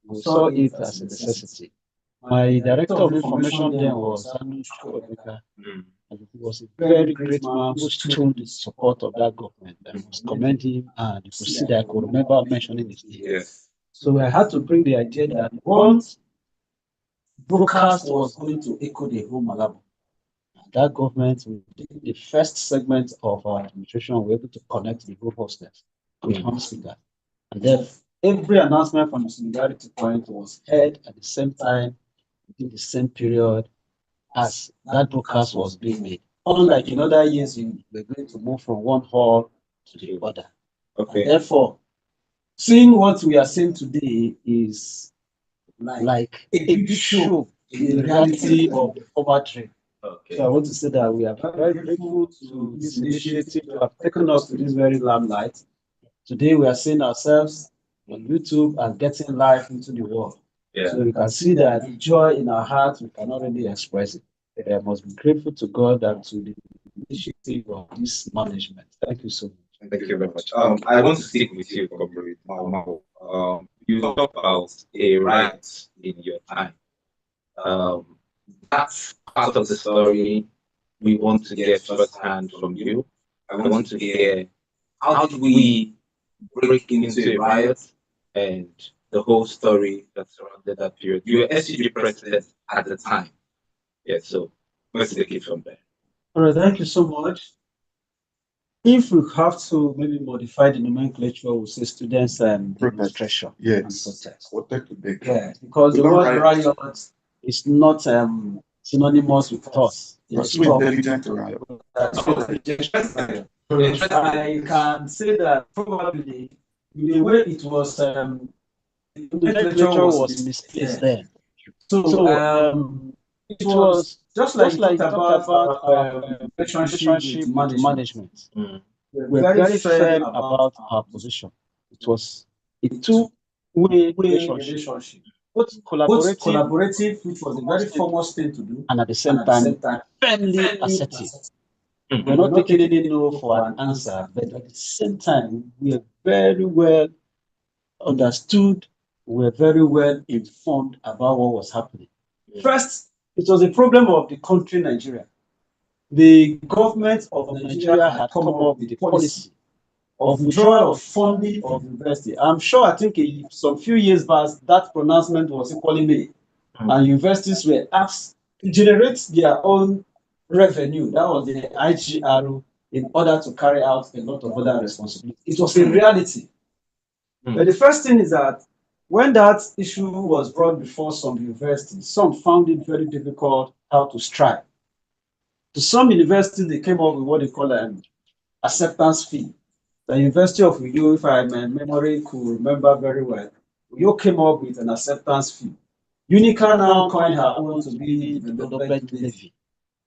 We saw it as a necessity. My director of information then was Anu Chukwuemeka. And he was a very great man who stood in support of that government. I must commend him, and you could see that I could remember mentioning his name. Yes. So I had to bring the idea that once broadcast was going to echo the whole Malabo, that government, within the first segment of our administration, we were able to connect the group hostels with home speakers. And then every announcement from the Solidarity Point was heard at the same time, within the same period as that broadcast was being made. Unlike in other years, you were going to move from one hall to the other. Okay. And therefore, seeing what we are seeing today is like a big show in the reality of the former dream. Okay. So I want to say that we are very grateful to this initiative to have taken us to this very limelight. Today we are seeing ourselves on YouTube and getting live into the world. Yeah. So you can see that the joy in our hearts, we cannot really express it. I must be grateful to God and to the initiative of this management. Thank you so much. Thank you very much. I want to stick with you, Comrade Mao. You talk about a riot in your time. That's part of the story we want to get firsthand from you. I want to hear, how did we break into a riot and the whole story that surrounded that period. You were SCG president at the time. Yeah, so let's take it from there. All right, thank you so much. If we have to maybe modify the nomenclature, we'll say students and demonstration and Yes. protest. Yeah, because the word riot is not synonymous with us. It's intelligent riot. I can say that probably the way it was, the nomenclature was misplaced then. So it was just like you talked about relationship with management. We're very firm about our position. It was a two-way relationship, both collaborative, which was a very foremost thing to do, and at the same time, firmly assertive. We're not taking any no for an answer, but at the same time, we are very well understood, we were very well informed about what was happening. First, it was a problem of the country Nigeria. The government of Nigeria had come up with a policy of withdrawal of funding of university. I'm sure, I think some few years back, that pronouncement was equally made. And universities were asked to generate their own revenue. That was the IGR in order to carry out a lot of other responsibilities. It was a reality. But the first thing is that when that issue was brought before some universities, some found it very difficult how to strike. To some universities, they came up with what they call an acceptance fee. The University of Uyo, if my memory could remember very well, Uyo came up with an acceptance fee. Unical now coined her own to be development levy.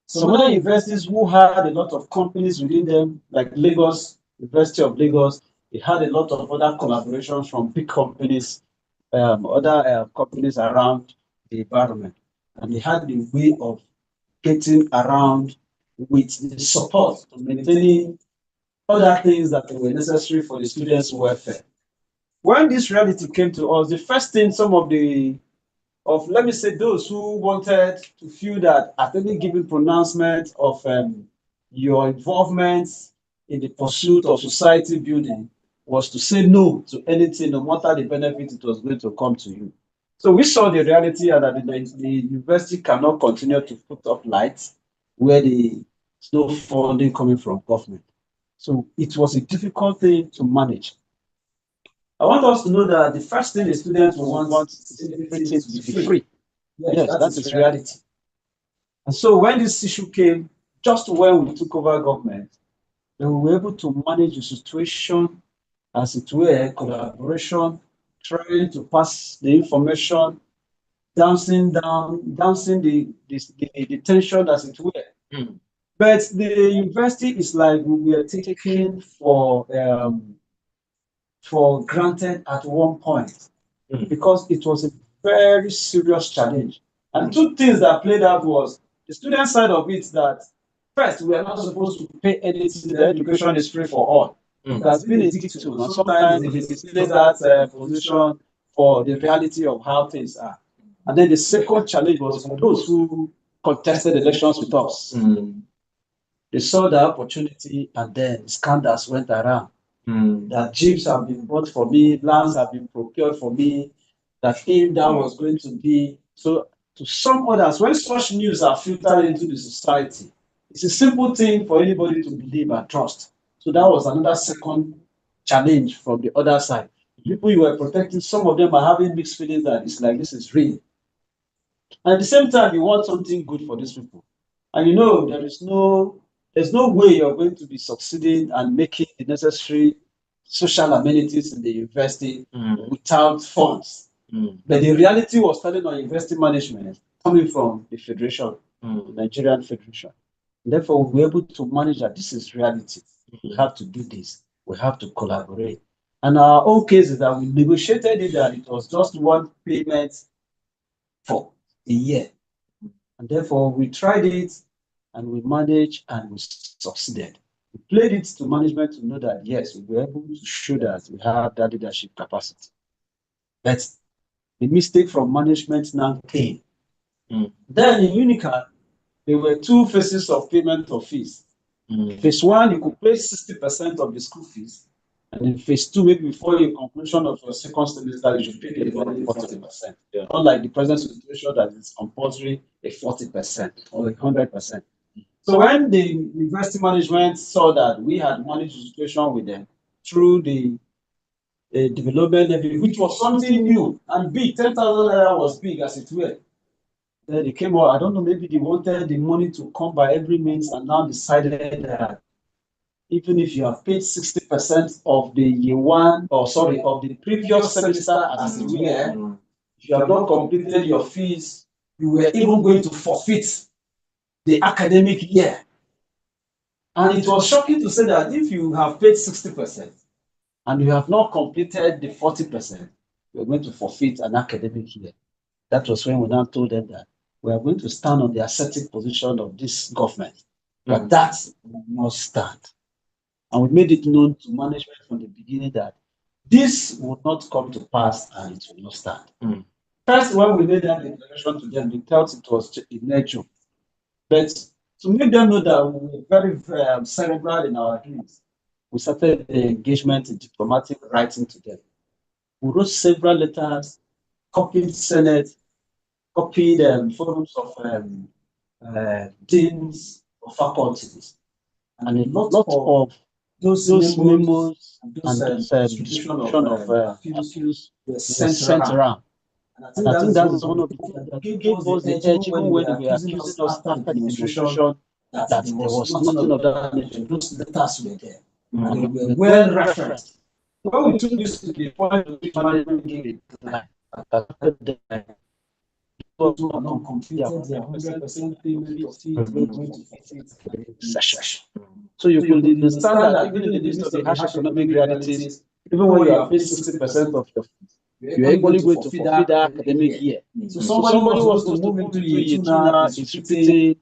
Some other universities who had a lot of companies within them, like Lagos, University of Lagos, they had a lot of other collaborations from big companies, other companies around the environment. And they had the way of getting around with the support to maintaining other things that were necessary for the students' welfare. When this reality came to us, the first thing let me say, those who wanted to feel that at any given pronouncement of your involvement in the pursuit of society building was to say no to anything, no matter the benefit it was going to come to you. So we saw the reality that the university cannot continue to put up lights where there's no funding coming from government. So it was a difficult thing to manage. I want us to know that the first thing the students will want is everything to be free. Yes, that is reality. And so when this issue came, just when we took over government, then we were able to manage the situation as it were, collaboration, trying to pass the information, dancing the tension as it were. But the university is like we were taken for granted at one point because it was a very serious challenge. And two things that played out was the student side of it, that first, we are not supposed to pay anything. The education is free for all. It has been a dictum, and sometimes it displays that position for the reality of how things are. And then the second challenge was for those who contested elections with us. They saw the opportunity, and then scandals went around. That jeeps have been bought for me, lands have been procured for me, that if that was going to be. So to some others, when such news are filtered into the society, it's a simple thing for anybody to believe and trust. So that was another second challenge from the other side. People you were protecting, some of them are having mixed feelings that it's like this is real. And at the same time, you want something good for these people. And you know, there's no way you're going to be succeeding and making the necessary social amenities in the university without funds. But the reality was starting on university management coming from the federation, the Nigerian Federation. And therefore, we were able to manage that this is reality. We have to do this. We have to collaborate. And our own case is that we negotiated it that it was just one payment for a year. And therefore, we tried it and we managed and we succeeded. We played it to management to know that, yes, we were able to show that we have that leadership capacity. But the mistake from management now came. Then in Unical, there were two phases of payment of fees. Phase one, you could pay 60% of the school fees. And in phase two, maybe before your conclusion of your second semester, you should pay the remaining 40%. Unlike the present situation that is compulsory a 40% or 100%. So when the university management saw that we had managed the situation with them through the development levy, which was something new and big, 10,000 naira was big as it were. Then they came out, I don't know, maybe they wanted the money to come by every means and now decided that even if you have paid 60% of the year one, or sorry, of the previous semester as it were, if you have not completed your fees, you were even going to forfeit the academic year. And it was shocking to say that if you have paid 60% and you have not completed the 40%, you're going to forfeit an academic year. That was when we now told them that we are going to stand on the ascetic position of this government, but that will not stand. And we made it known to management from the beginning that this will not come to pass and it will not stand. First, when we made that declaration to them, they felt it was a nature. But to make them know that we were very cerebral in our dreams, we started the engagement in diplomatic writing to them. We wrote several letters, copied Senate, copied forums of deans of faculties, and a lot of those memos and those distribution of films were sent around. And I think that is one of the things that gave us the edge, even when they were accusing us after the demonstration, that there was nothing of that nature. Those letters were there, and they were well referenced. When we took this to the point of which management gave it those who have not completed their 100% payment of fees were going to forfeit session. So you could understand that even in the midst of the harsh economic realities, even when you have paid 60% of your fees, you're equally going to forfeit that academic year. So somebody was supposed to move into year 2 now, is repeating.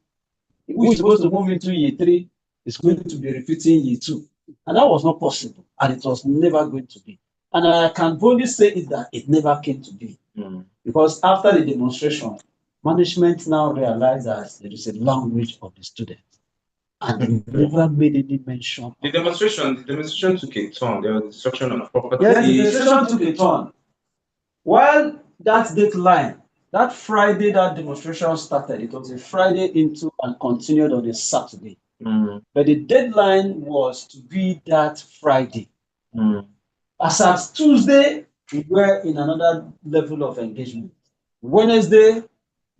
Who is supposed to move into year 3 is going to be repeating year 2. And that was not possible, and it was never going to be. And I can boldly say it that it never came to be. Because after the demonstration, management now realized that there is a language of the students. And they never made any mention. The demonstration took a turn. There was destruction of property. Yes, the demonstration took a turn. While that deadline, that Friday that demonstration started, it was a Friday into and continued on a Saturday. But the deadline was to be that Friday. As at Tuesday, we were in another level of engagement. Wednesday,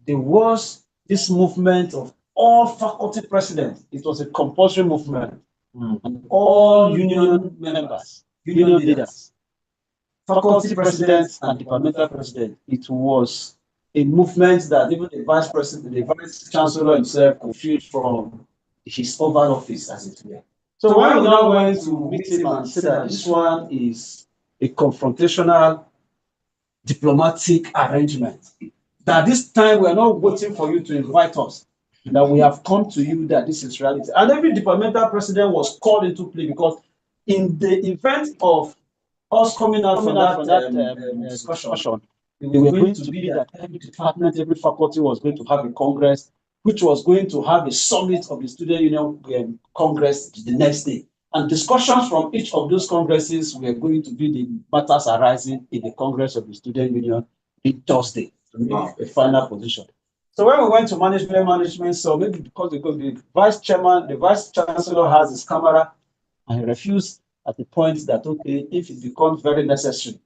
there was this movement of all faculty presidents. It was a compulsory movement. And all union members, union leaders, faculty presidents, and departmental presidents. It was a movement that even the vice president, the vice chancellor himself could feel from his Oval Office, as it were. So when we now went to meet him and say that this one is a confrontational diplomatic arrangement, that this time we are not waiting for you to invite us, that we have come to you, that this is reality. And every departmental president was called into play, because in the event of us coming out from that discussion, they were going to be that every department, every faculty was going to have a congress, which was going to have a summit of the student union congress the next day. And discussions from each of those congresses were going to be the matters arising in the Congress of the Student Union in Thursday to make a final position. So when we went to management, so maybe because the vice chairman, the vice chancellor has his camera, and he refused at the point that, okay, if it becomes very necessary,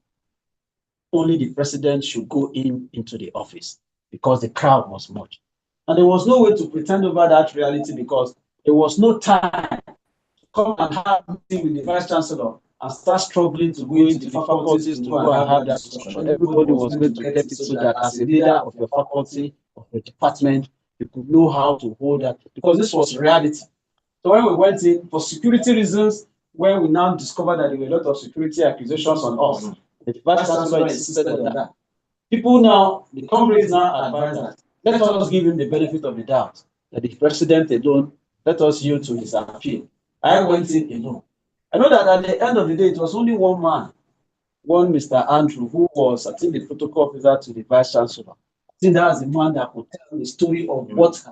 only the president should go into the office because the crowd was much. And there was no way to pretend over that reality because there was no time to come and have a meeting with the vice chancellor and start struggling to go into the faculties to go and have that discussion. Everybody was going to get it so that as a leader of your faculty, of your department, you could know how to hold that because this was reality. So when we went in for security reasons, when we now discovered that there were a lot of security accusations on us, the vice chancellor insisted on that. People now, the comrades now advise that let us give him the benefit of the doubt that the president alone, let us yield to his appeal. I went in alone. I know that at the end of the day, it was only one man, one Mr. Andrew, who was, I think, the protocol officer to the vice chancellor. I think that was the man that could tell the story of what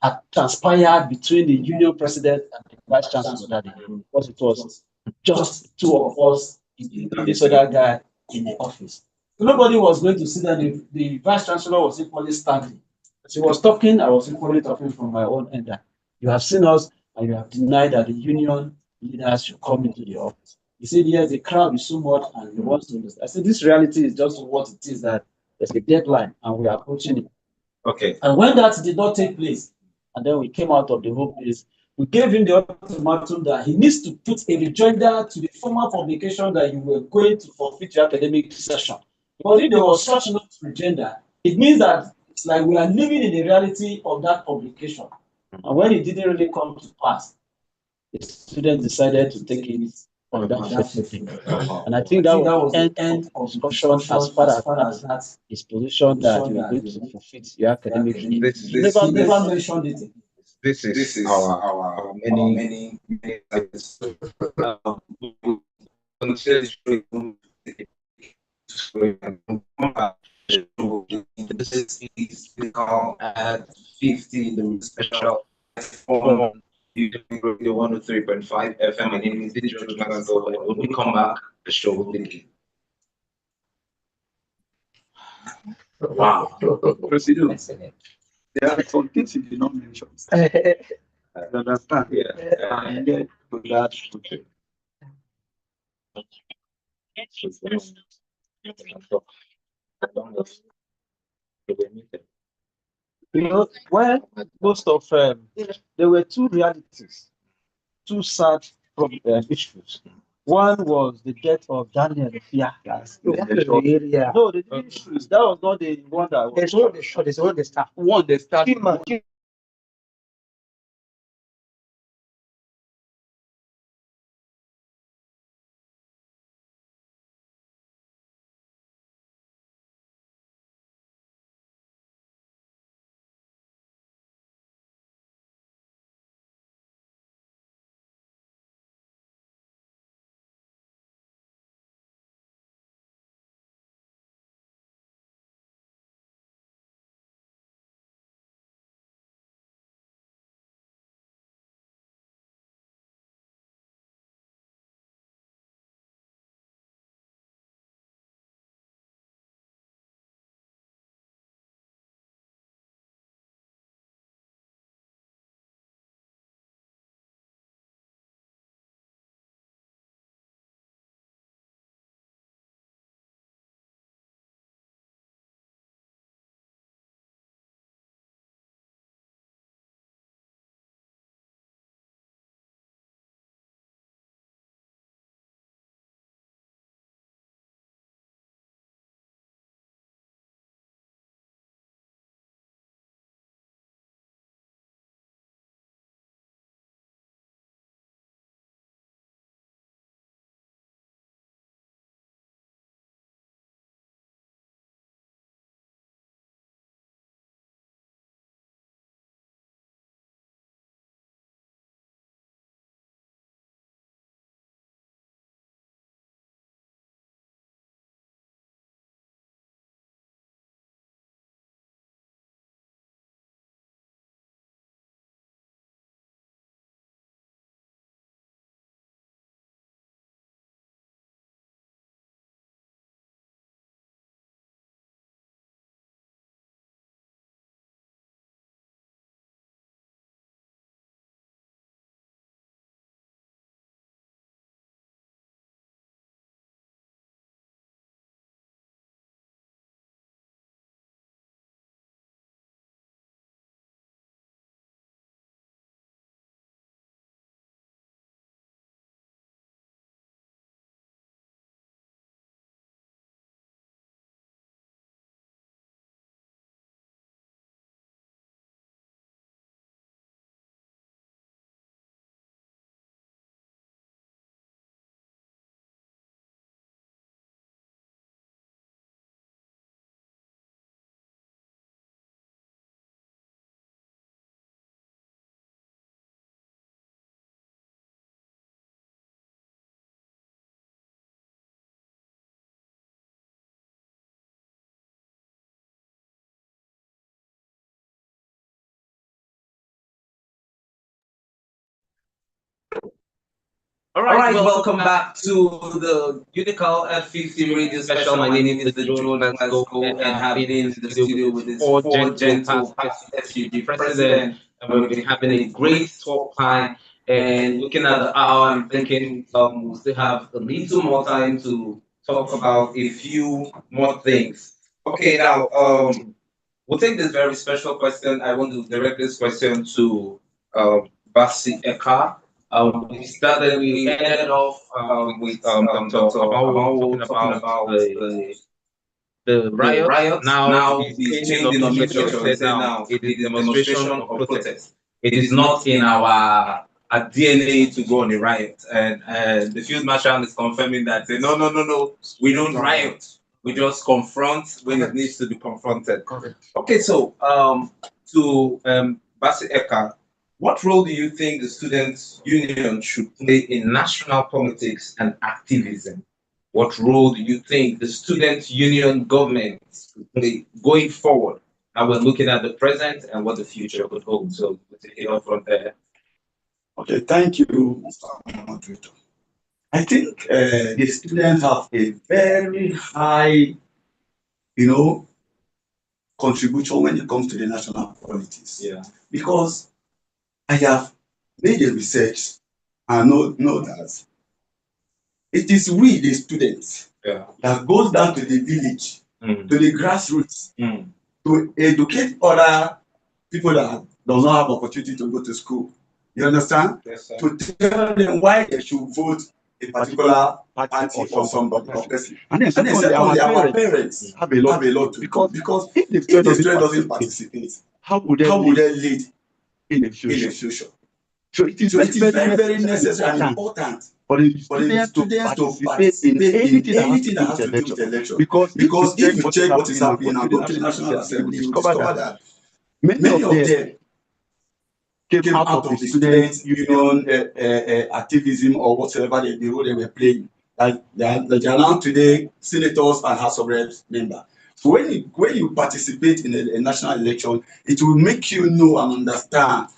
had transpired between the union president and the vice chancellor that day, because it was just two of us, including this other guy in the office. So nobody was going to see that the vice chancellor was equally standing. As he was talking, I was equally talking from my own end. You have seen us and you have denied that the union leaders should come into the office. He said, yes, the crowd is so much and he wants to understand. I said, this reality is just what it is, that there's a deadline and we are approaching it. Okay. And when that did not take place, and then we came out of the whole place, we gave him the ultimatum that he needs to put a rejoinder to the formal publication that you were going to forfeit your academic session. Because if there was such no rejoinder, it means that it's like we are living in the reality of that publication. And when it didn't really come to pass, the students decided to take it on that fateful thing. And I think that was the end of discussion as far as that his position that you are going to fulfill your academic need. You never mentioned it. This is our many this is Unical at 50, the special on Radio 103.5 FM. My name is DJ Jojo, and when we come back, the show will begin. Wow. President, there are some things you did not mention. I understand. Yeah. And get to that. You know, well, most of there were two realities, two sad issues. One was the death of Daniel Fia. No, that is the area. No, they didn't shoot. That was not the one that was. There's one they shot, there's one they start. One they started. All right, welcome back to the Unical F50 radio special. My name is the Joe. Let's go and have been in the studio with his four gentle past SUG president, and we've been having a great talk time. And looking at the hour, I'm thinking we still have a little more time to talk about a few more things. Okay, now we'll take this very special question. I want to direct this question to Basi Eka. We ended off with Dr. Abawo talking about the riot. Now he's changed the nomenclature. He said now it is demonstration of protest. It is not in our DNA to go on a riot. And the field marshal is confirming that no, we don't riot. We just confront when it needs to be confronted. Okay, so to Basi Eka, what role do you think the students' union should play in national politics and activism? What role do you think the student union government should play going forward? Now we're looking at the present and what the future could hold. So we'll take it off from there. Okay, thank you, Mr. Moderator. I think the students have a very high, contribution when it comes to the national politics. Yeah. Because I have made a research and know that it is we, the students, that goes down to the village, to the grassroots, to educate other people that does not have opportunity to go to school. You understand? Yes, sir. To tell them why they should vote a particular party or somebody. And then secondly, our parents have a lot to do because if the student doesn't participate, how would they lead in the future? So it is very, very necessary and important for the students to participate in anything that has to do with election. Because if you check what is happening and go to the National Assembly, you will discover that many of them came out of the student union activism or whatever the role they were playing. They are now today senators and House of Reps members. So when you participate in a national election, it will make you know and understand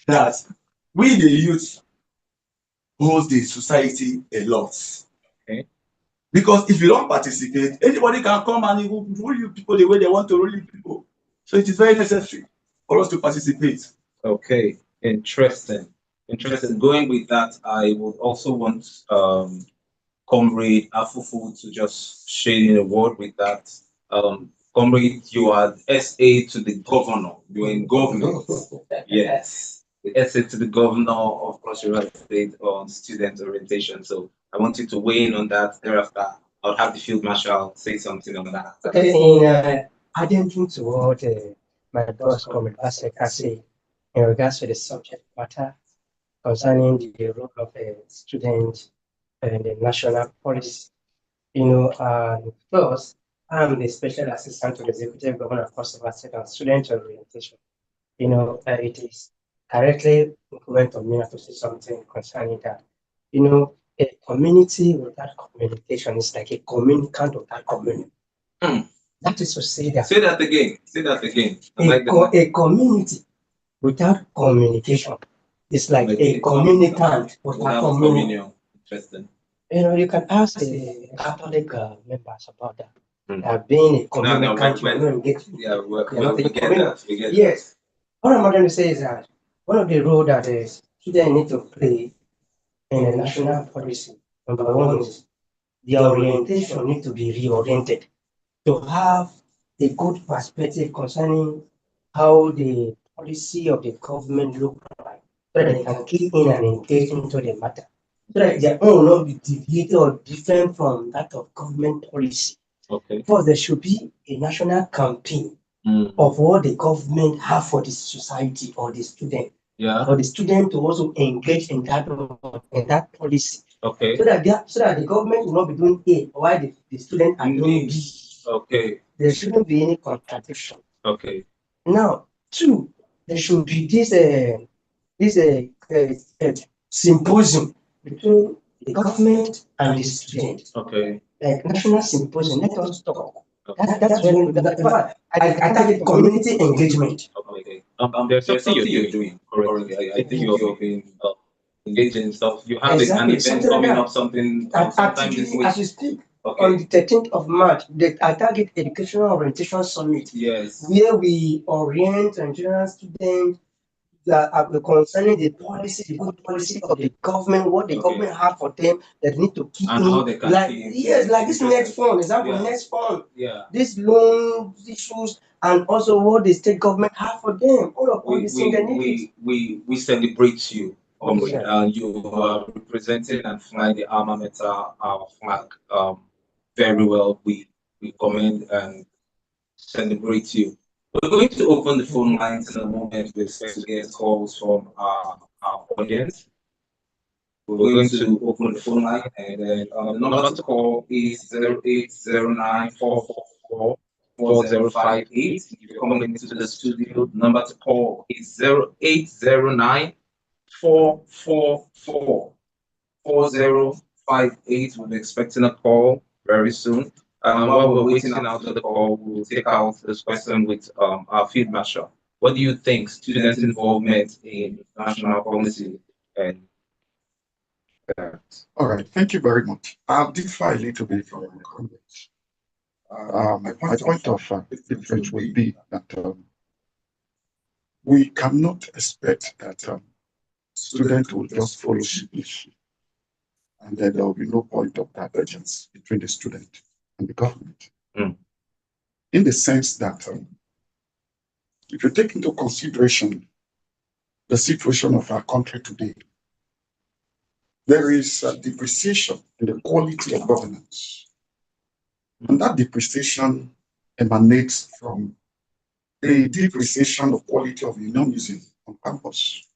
that we the youth hold the society a lot. Okay. Because if you don't participate, anybody can come and rule you people the way they want to rule you people. So it is very necessary for us to participate. Okay, interesting. Going with that, I would also want Comrade Afufu to just share in a word with that. Comrade, you are SA to the governor. You're in government. Yes. The SA to the governor of Cross River State on student orientation. So I want you to weigh in on that. Thereafter, I'll have the field marshal say something on that. Okay, in adding to what my boss, Comrade Baseka, said in regards to the subject matter concerning the role of a student and the national policy. First, I'm the special assistant to the executive governor of Cross River State on student orientation. It is directly incumbent on me to say something concerning that. A community without communication is like a communicant without community. That is to say that. Say that again. A community without communication is like a communicant without communion. Interesting. You can ask the Catholic members about that. Being a communicant, we get yes. What I'm going to say is that one of the roles that the students need to play in a national policy, number one is their orientation need to be reoriented to have a good perspective concerning how the policy of the government look like, so that they can key in and engage into the matter, so that their own will not be deviated or different from that of government policy. Okay. First, there should be a national campaign of what the government have for the society or the student. Yeah. For the student to also engage in that policy. Okay. So that the government will not be doing A while the student are doing B. Okay. There shouldn't be any contradiction. Okay. Now, two, there should be this symposium between the government and the student. Okay. Like national symposium, let us talk. That's when I target community engagement. Okay. There's something you're doing currently. I think you're being engage in stuff. You have Exactly, an event something like coming that. up, something And sometime this actively, week. as you speak, Okay. on the 13th of March, the Target Educational Orientation Summit, Yes. where we orient Nigerian students that are concerning the policy, the good policy of the government, what the Okay. government have for them that need to keep And in. how they can Like keep yes, like this educated. next fund, example, Yeah. next fund, Yeah. this loan issues, and also what the state government have for them. All these things they need. We celebrate you, comrade. Yeah. You are representing and flying the alma mater, our flag, very well. We commend and celebrate you. We're going to open the phone lines in a moment. We expect to get calls from our audience. We're going to open the phone line, and then the number to call is 0809-444-4058. If you're coming into the studio, the number to call is 0809-444-4058. We'll be expecting a call very soon. While we're waiting out for the call, we'll take out this question with our field marshal. What do you think students' involvement in national policy and All right, thank you very much. I'll differ a little bit from my comments. My point of difference will be that we cannot expect that students will just follow sheepishly, and then there will be no point of divergence between the student and the government. In the sense that if you take into consideration the situation of our country today, there is a depreciation in the quality of governance. And that depreciation emanates from the depreciation of quality of unionism on campus.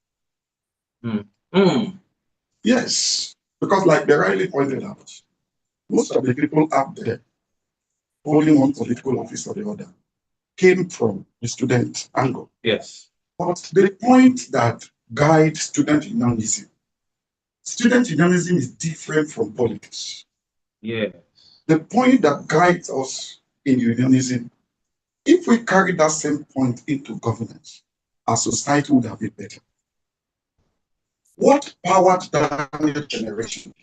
Yes, because like they rightly pointed out, most of the people out there holding one political office or the other came from the student angle. yes. But the point that guides student unionism is different from politics. Yes. The point that guides us in unionism, if we carry that same point into governance, our society would have been better. What powered that new generation?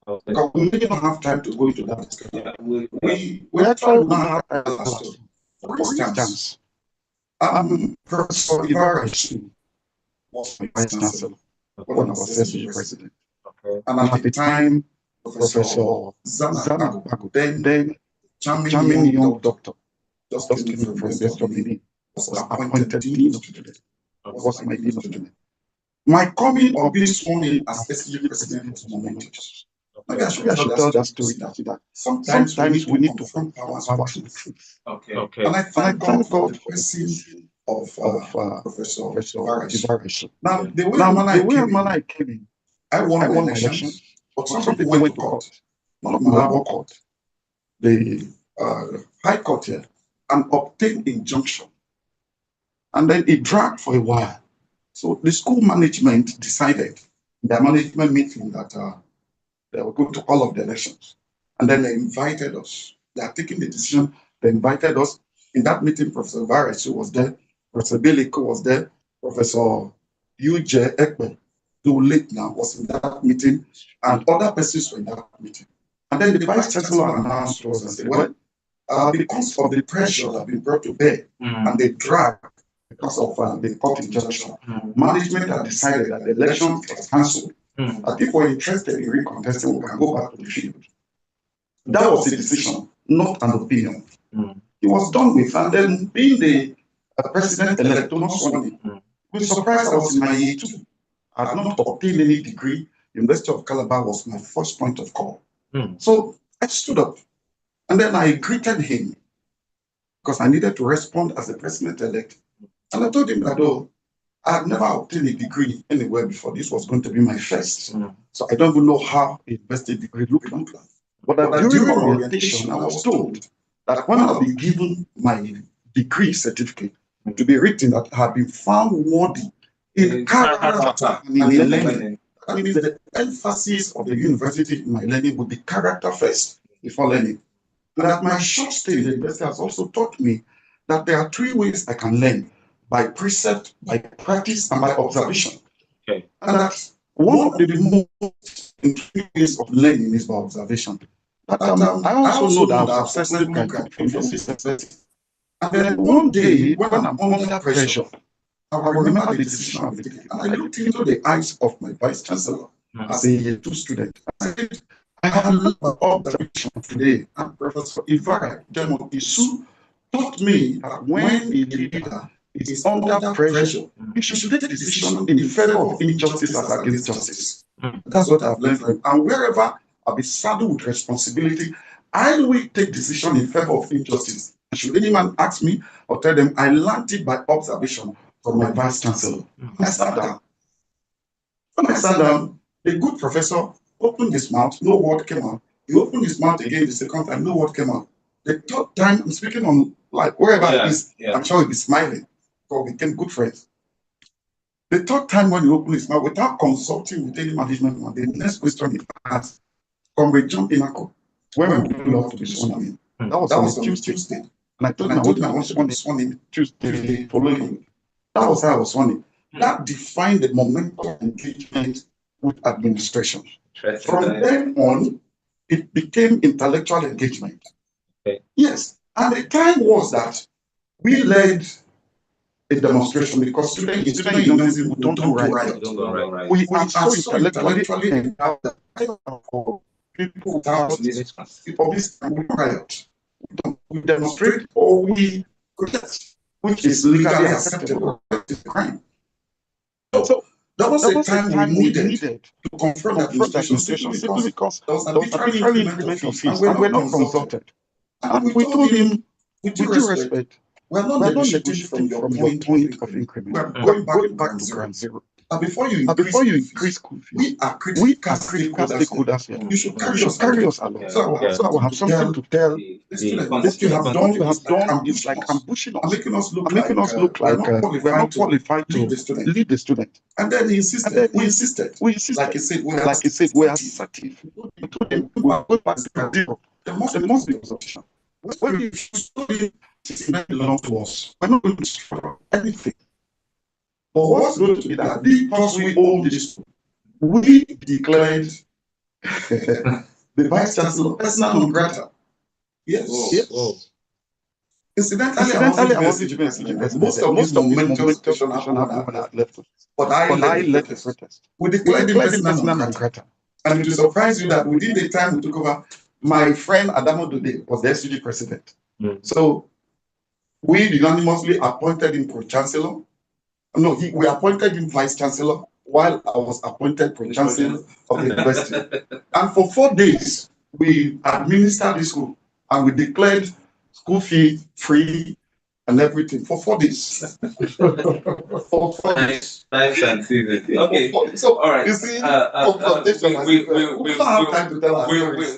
Because we may not have time to go into that discussion. Yeah, We actually will not have time to ask. For instance, Professor Ibarra was my vice chancellor when I was SSG president. Okay. And at the time, Professor Zana Bago, then charming young doctor, just came from the West of Benin, was appointed dean of students. Was my dean of students. My coming or being sworn in as SSG president was momentous. Maybe I should tell that story that sometimes we need to confront powers with the truth. Okay. Okay. And I thank God for the person of Professor Ibarra. Now, the way I came in, I won my elections, but some people went to court, not Malabo court, the High Court here, and obtained injunction. And then it dragged for a while. So the school management decided, their management meeting, that they were going to call off the elections. And then they invited us. They are taking the decision. They invited us. In that meeting, Professor Varesu was there, Professor Beliko was there, Professor U.J. Ekpe, who late now, was in that meeting, and other persons were in that meeting. And then the Vice Chancellor announced to us and said, well, because of the pressure that has been brought to bear and the drag because of the court injunction, management had decided that the election was cancelled. That if we're interested in recontesting, we can go back to the field. That was a decision, not an opinion. It was done with, and then being the president-elect, Thomas Swanee, with surprise, I was in my year 2. I had not obtained any degree. University of Calabar was my first point of call. So I stood up, and then I greeted him because I needed to respond as the president-elect. And I told him that, oh, I had never obtained a degree anywhere before. This was going to be my first. So I don't even know how a university degree looked like. But during orientation, I was told that when I'll be given my degree certificate, to be written that I have been found worthy in character and in learning. That means the emphasis of the university in my learning would be character first before learning. And that my short stay in the university has also taught me that there are 3 ways I can learn: by precept, by practice, and by observation. Okay. And that one of the most intriguing ways of learning is by observation. But I also know that I've successfully graduated from this university. And then one day, when I'm under pressure, I will remember the decision I've taken. And I looked into the eyes of my vice chancellor as a year 2 student. I said, I have looked at observation today, and Professor Ivara Jemo Isu taught me that when a leader is under pressure, he should take decision in favor of injustice as against justice. That's what I've learned from him. And wherever I'll be saddled with responsibility, I will take decision in favor of injustice. Should any man ask me, I'll tell them I learned it by observation from my vice chancellor. I sat down. When I sat down, the good professor opened his mouth, no word came out. He opened his mouth again the second time, no word came out. The third time, I'm speaking on, like, wherever it is, I'm sure he'll be smiling, because we became good friends. The third time when he opened his mouth, without consulting with any management man, the next question he asked, Comrade John Unical, when would you love to be sworn in? That was on Tuesday. And I told him I want to be sworn in Tuesday following week. That was how I was sworn in. That defined the momentum of engagement with administration. From then on, it became intellectual engagement. Okay. Yes. And the time was that we led a demonstration because student unionism, we don't do right. We are so intellectually endowed for people without this riot. We demonstrate or we protest, which is legally acceptable. It's a crime. So that was a time we needed to confront administration simply because there was an arbitrary increment of fees and we're not consulted. And we told him, with due respect, we're not negotiating from your point of increment. We're going back to ground zero. And before you increase school fees, we are critical stakeholders here. You should carry us along. So I will have something to tell the students. What you have done is like ambushing us, making us look like we're not qualified to lead the student. And then he insisted. We insisted. Like he said, we are assertive. We told him we are going back to ground zero. There must be consultation. When you study, it belongs to us. We're not going to struggle anything. But what's going to be that because we own this school, we declared the vice chancellor persona non grata. Yes. Whoa. Incidentally, I wasn't even most of this momentum station had left us. But I led the protest. We declared him persona non grata. And it will surprise you that within the time we took over, my friend Adamo Dode was the SUG president. So we unanimously appointed him pro-chancellor. No, we appointed him vice chancellor while I was appointed pro-chancellor of the university. And for 4 days, we administered the school and we declared school fee free and everything for 4 days. For 4 days. Nice and seasoned. Okay. So, all right. You see, we don't have time to tell our stories.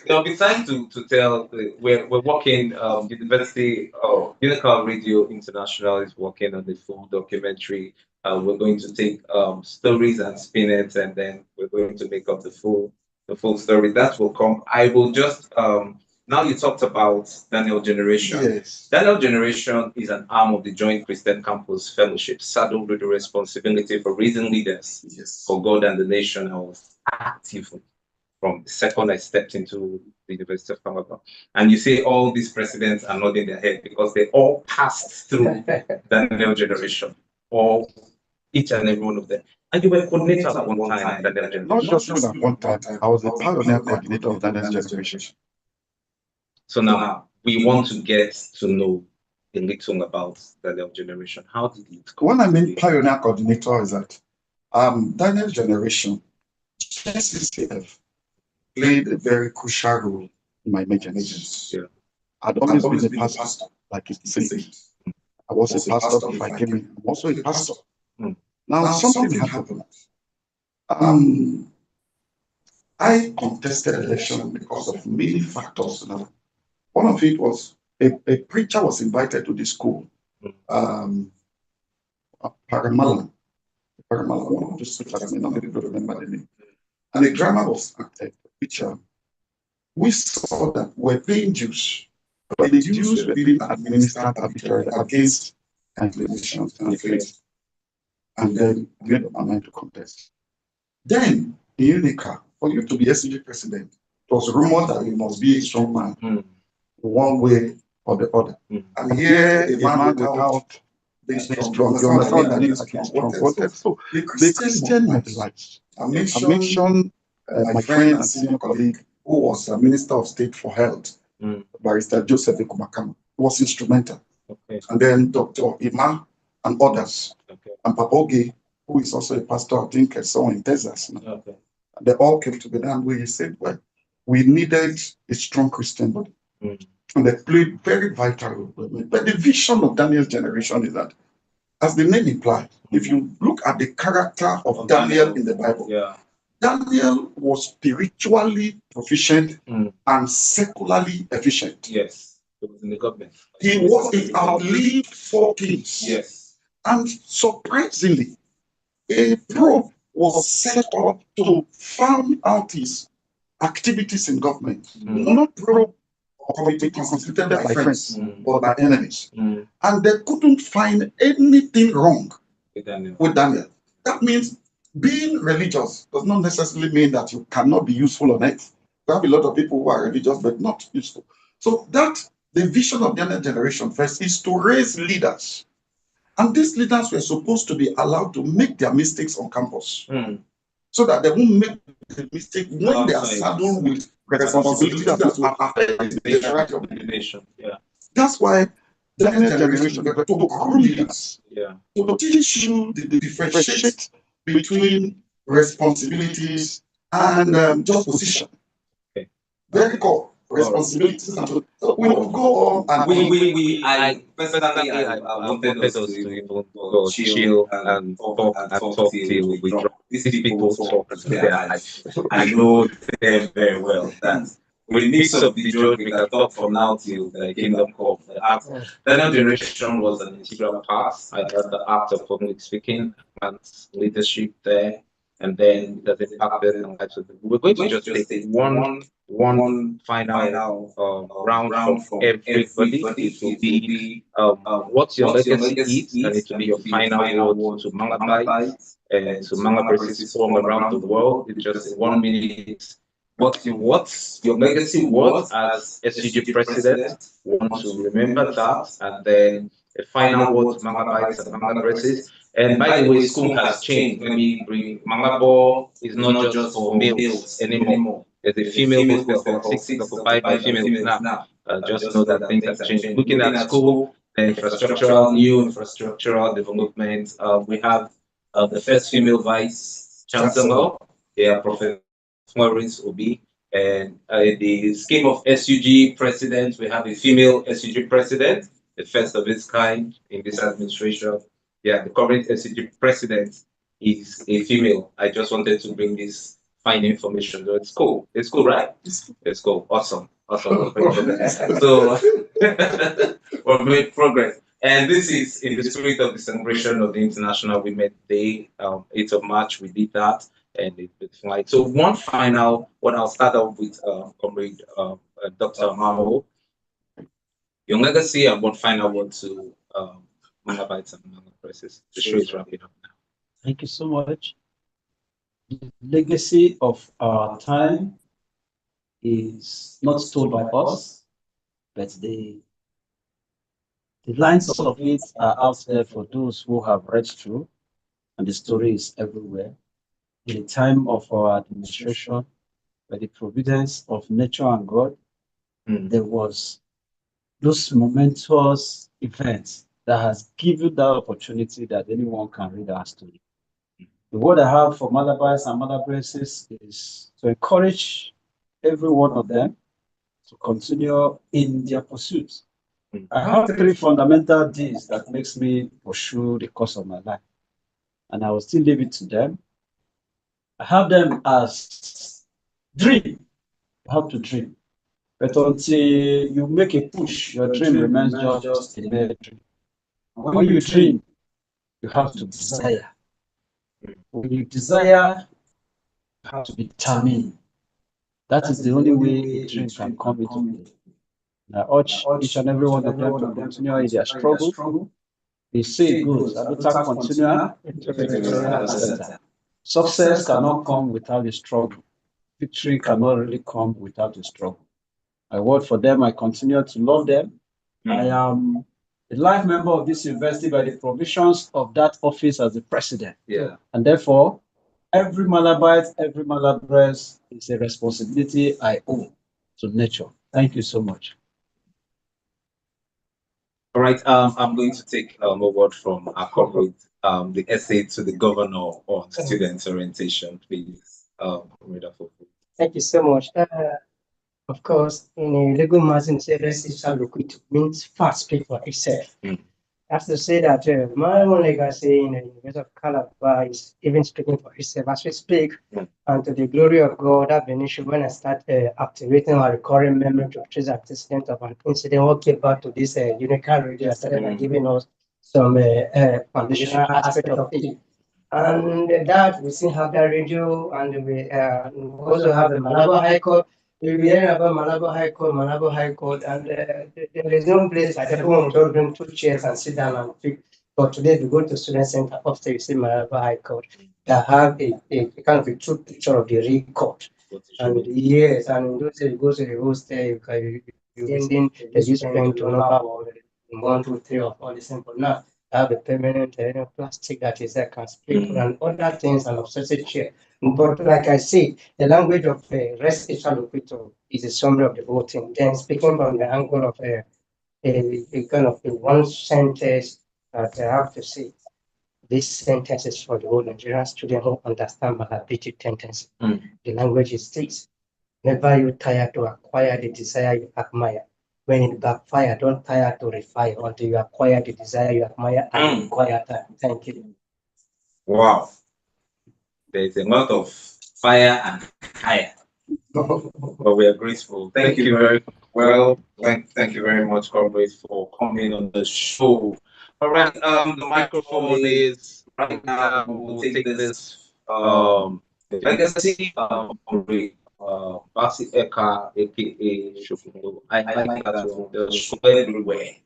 There'll be time to tell. We're working. University of Unical Radio International is working on the full documentary. We're going to take stories and spin it, and then we're going to make up the full story. That will come. I will just now you talked about Daniel Generation. Yes. Daniel Generation is an arm of the Joint Christian Campus Fellowship, saddled with the responsibility for raising leaders for God and the nation. I was active from the second I stepped into the University of Calabar. And you say all these presidents are nodding their head because they all passed through Daniel Generation, all each and every one of them. And you were coordinator at one time, Daniel Generation. Not just at one time. I was the pioneer coordinator of Daniel's Generation. So now we want to get to know a little about Daniel Generation. How did it come? When I mean pioneer coordinator is that Daniel's Generation, JCCF, played a very crucial role in my emergence. Yeah. I'd always been a pastor, like it said. I was a pastor before I came in. I'm also a pastor. Now something happened. I contested election because of many factors. One of it was a preacher was invited to the school, Paramalan, one of the preachers, many people remember the name. And the grammar was a preacher. We saw that we're paying dues, but the dues were being administered arbitrarily against inclinations and faith. And then we made up our mind to contest. Then, in Unical, for you to be SCG president, it was rumored that you must be a strong man, one way or the other. And here, a man without being strong, you understand what I mean? Like he's strong-wanted. So the Christian mobilized. I mentioned my friend and senior colleague who was a Minister of State for Health, Barrister Joseph Ekumakam, was instrumental. Okay. And then Dr. Ima and others, and Papogi, who is also a pastor, I think, somewhere in Texas. Okay. They all came together and we said, well, we needed a strong Christian body. And they played very vital role. But the vision of Daniel's generation is that, as the name implies, if you look at the character of Daniel in the Bible, Daniel was spiritually proficient and secularly efficient. Yes. It was in the government. He outlived 4 kings. Yes. And surprisingly, a probe was set up to farm out his activities in government. Not probe or committee constituted by friends, but by enemies. And they couldn't find anything wrong with Daniel. That means being religious does not necessarily mean that you cannot be useful on earth. There have a lot of people who are religious but not useful. So that the vision of Daniel generation first is to raise leaders. And these leaders were supposed to be allowed to make their mistakes on campus so that they won't make the mistake when they are saddled with responsibility that affect the hierarchy of the nation. That's why Daniel generation to groom leaders, to teach you the differentiate between responsibilities and just position. Very core responsibilities. So we will go on and I personally, I wanted us to even go chill and talk till we drop. These people talk to their life. I know them very well. That with the mix of the joke, we can talk from now till the kingdom come. The Daniel generation was an integral part. I got the act of public speaking and leadership there. And then it has impacted and lives of the. We're going to just take one final round from everybody. It will be what's your legacy is, and it will be your final word to Malabites and to Malabrites from around the world. It's just 1 minute. What's your legacy was as SCG president? Want to remember that, and then a final word to Malabites and Malabrites. And by the way, school has changed. Let me bring Malabo is not just for males anymore. There's a female hostess for 6 or 5 females now. Just know that things have changed. Looking at school, the new infrastructural development, we have the first female vice chancellor, Professor Maurice Obi. And the scheme of SUG president, we have a female SUG president, the first of its kind in this administration. The current SCG president is a female. I just wanted to bring this fine information. So it's cool. It's cool, right? It's cool. Awesome. So we've made progress. And this is in the spirit of the celebration of the International Women's Day, 8th of March. We did that, and it's like so. One final. What I'll start off with, comrade Dr. Mamo. Your legacy and one final word to Malabites and Malabrites. The show is wrapping up now. Thank you so much. The legacy of our time is not told by us, but the lines of it are out there for those who have read through, and the story is everywhere. In the time of our administration, by the providence of nature and God, there was those momentous events that has given that opportunity that anyone can read our story. The word I have for Malabites and Malabrites is to encourage every one of them to continue in their pursuits. I have 3 fundamental Ds that makes me pursue the course of my life, and I will still leave it to them. I have them as dream. You have to dream. But until you make a push, your dream remains just a mere dream. When you dream, you have to desire. When you desire, you have to be determined. That is the only way a dream can come into play. I urge each and every one of them to continue in their struggle. They say it goes, continue. Success cannot come without a struggle. Victory cannot really come without a struggle. I work for them. I continue to love them. I am a life member of this university by the provisions of that office as the president. Yeah. And therefore, every Malabite, every Malabrese is a responsibility I owe to nature. Thank you so much. All right. I'm going to take a word from our comrade, the essay to the governor on student orientation, please. Comrade Afofu. Thank you so much. Of course, in a legal matter, res ipsa loquitur means facts speak for itself. I have to say that my own legacy in the University of Calabar is even speaking for itself as we speak. And to the glory of God, I've been issued when I start activating our recurring memory to trace antecedent of an incident. What came back to this Unical radio started giving us some foundational aspect of it. And that we still have that radio, and we also have the Malabo High Court. We'll be hearing about Malabo High Court, and there is no place like everyone will just bring two chairs and sit down and pick. But today, if you go to Student Center upstairs, you see Malabo High Court that have a kind of a true picture of the real court. And yes, and those days you go to the hostel, you sending the use pen to number 1, 2, 3 of all the simple. Now, have a permanent plastic that is can split and other things and obsessive chair. But like I say, the language of res ipsa loquitur is a summary of the whole thing. Then speaking from the angle of a kind of a one sentence that I have to say, this sentence is for the whole Nigerian student who understand malabity tendency. The language is this: never you tire to acquire the desire you admire. When it backfire, don't tire to refire until you acquire the desire you admire and require time. Thank you. Wow. There's a lot of fire and fire. But we are grateful. Thank you very well. Thank you very much, comrades, for coming on the show. All right, the microphone is right now. We'll take this legacy comrade Basi Eka, aka Shofundo. I like that one. The show everywhere.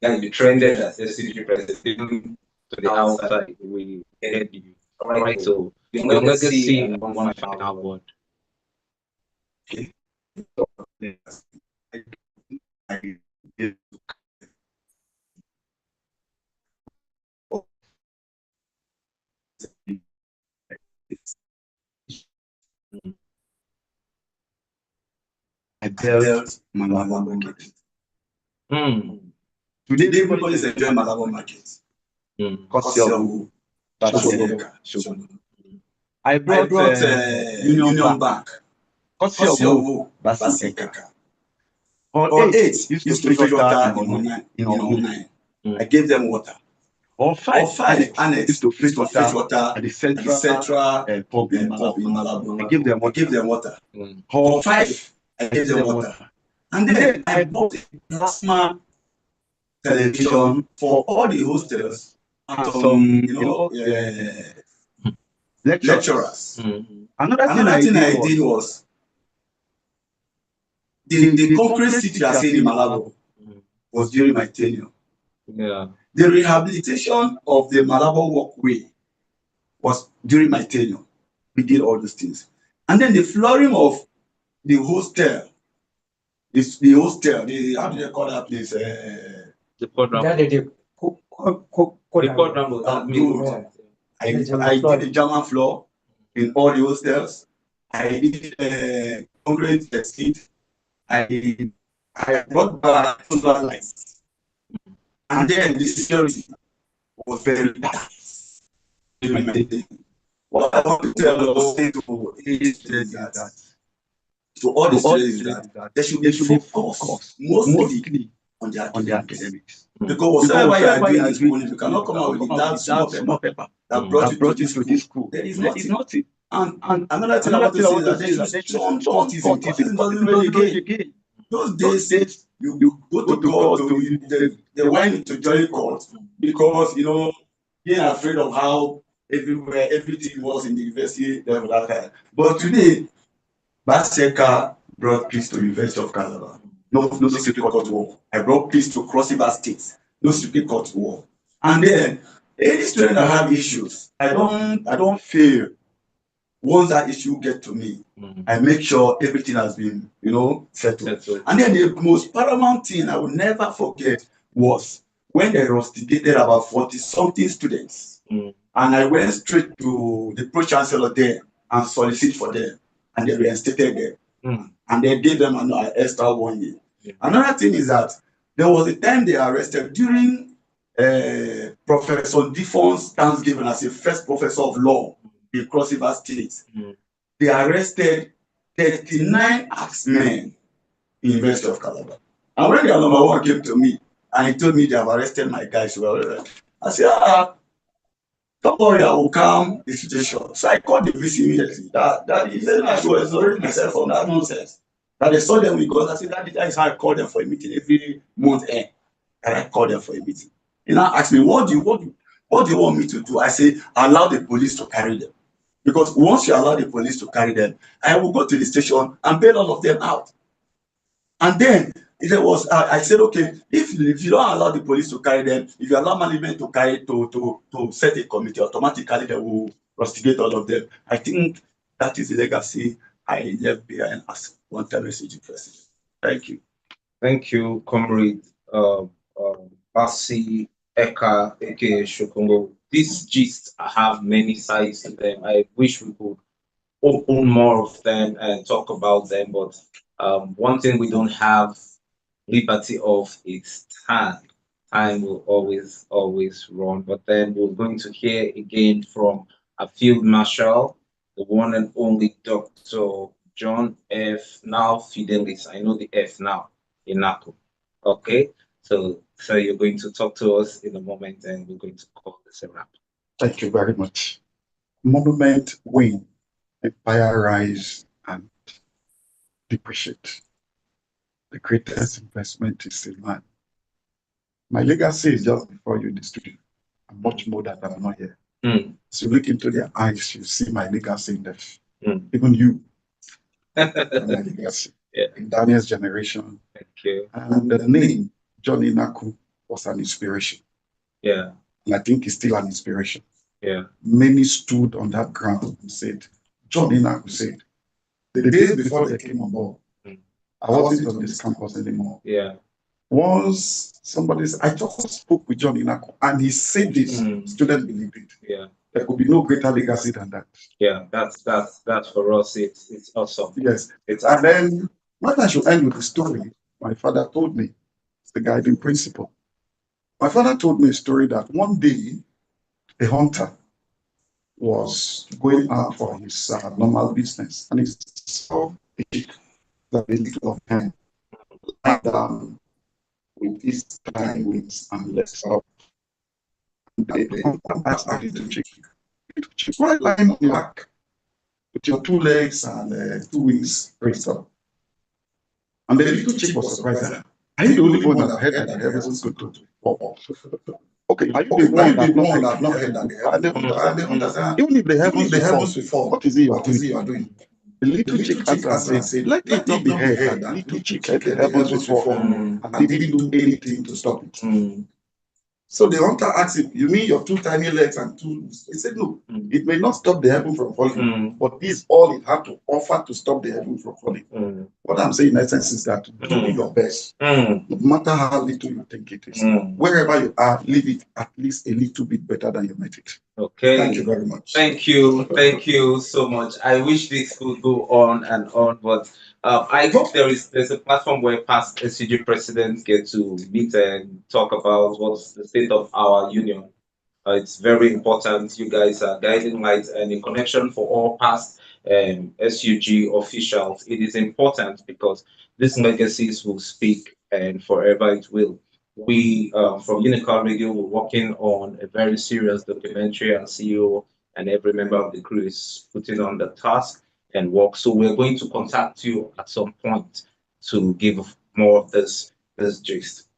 Yeah, you trended as SCG president to the outside. We heard you. All right, so your legacy and one final word. I built Malabo market. Today, everybody is enjoying Malabo market. I brought Union Bank. On 8, used to fetch water in online. I gave them water. On 5, Annex used to fetch water at the central pub in Malabo. I gave them water. On 5, I gave them water. And then I bought a plasma television for all the hostels and some, lecturers. Another thing I did was the concrete city you are saying in Malabo was during my tenure. Yeah. The rehabilitation of the Malabo walkway was during my tenure. We did all these things. And then the flooring of the hostel, how do they call that place? The program. That is the I did the German floor in all the hostels. I did concrete seat. I brought back solar lights. And then the security was very bad. What I want to tell the is that to all the students is that they should be focused mostly on their academics. Because whatever you are doing in school, if you cannot come out with that small paper that brought you to this school, there is nothing. And another thing I want to say is that they should shun autism. Autism doesn't really again. Those days, you go to court, they want you to join court because, being afraid of how everything was in the university level that time. But today, Baseka brought peace to the University of Calabar. No secret court war. I brought peace to Cross River State. No secret court war. And then Any student that have issues, I don't fear. Once that issue get to me, I make sure everything has been, settled. And then the most paramount thing I will never forget was when they rusticated about 40-something students. And I went straight to the pro-chancellor there and solicited for them, and they reinstated them. And they gave them an extra 1 year. Another thing is that there was a time they arrested during Professor Defon's Thanksgiving as a first professor of law in Cross River State. They arrested 39 axemen in University of Calabar. And when their number one came to me and he told me they have arrested my guys, well, I said, don't worry, I will calm the situation. So I called the VC immediately. That he said I should exonerate myself from that nonsense. That they saw them with guns. I said that is how I call them for a meeting every month end. And I call them for a meeting. He now asked me, what do you want me to do? I say, allow the police to carry them. Because once you allow the police to carry them, I will go to the station and bail all of them out. And then I said, okay, if you don't allow the police to carry them, if you allow management to carry to set a committee, automatically they will prosecute all of them. I think that is the legacy I left behind as one-time SCG president. Thank you. Thank you, Comrade Basi Eka, aka Shokongo. These gists have many sides to them. I wish we could open more of them and talk about them, but one thing we don't have liberty of is time. Time will always run. But then we're going to hear again from a field marshal, the one and only Dr. John F. Now Fidelis. I know the F now, Unical. Okay, so you're going to talk to us in a moment, and we're going to call this a wrap. Thank you very much. Monument win, empire rise, and depreciate. The greatest investment is in man. My legacy is just before you in the studio. I'm much more that I'm not here. So look into their eyes, you see my legacy in them. Even you, my legacy. Yeah. In Daniel's generation. Thank you. And the name Johnny Naku was an inspiration. Yeah. And I think it's still an inspiration. Yeah. Many stood on that ground and said, Johnny Naku said, the days before they came on board, I wasn't on this campus anymore. Yeah. Once somebody said, I just spoke with Johnny Naku and he said this, students believed it. Yeah. There could be no greater legacy than that. Yeah, that's for us. It's awesome. Yes. And then what I should end with the story my father told me, the guiding principle. My father told me a story that one day a hunter was going out for his normal business and he saw a chick that a little of hand lie down with his tiny wings and legs up. And the hunter asked the little chick, why lying on your back with your 2 legs and 2 wings raised up? And the little chick was surprised. Are you the only one that heard that the heavens could do? Okay, are you the one that not heard that? Even if the heavens will fall, what is it you are doing? The little chick answered and said, let it not be heard that the little chick heard the heavens will fall and didn't do anything to stop it. So the hunter asked him, you mean your 2 tiny legs and 2? He said, no, it may not stop the heaven from falling, but this is all it had to offer to stop the heaven from falling. What I'm saying in essence is that do your best, no matter how little you think it is. Wherever you are, leave it at least a little bit better than you met it. Okay. Thank you very much. Thank you so much. I wish this could go on and on, but I hope there's a platform where past SCG presidents get to meet and talk about what's the state of our union. It's very important. You guys are guiding lights and in connection for all past SUG officials. It is important because these legacies will speak and forever it will. We from Unical Radio, we're working on a very serious documentary, and CEO and every member of the crew is putting on the task and work. So we're going to contact you at some point to give more of this gist.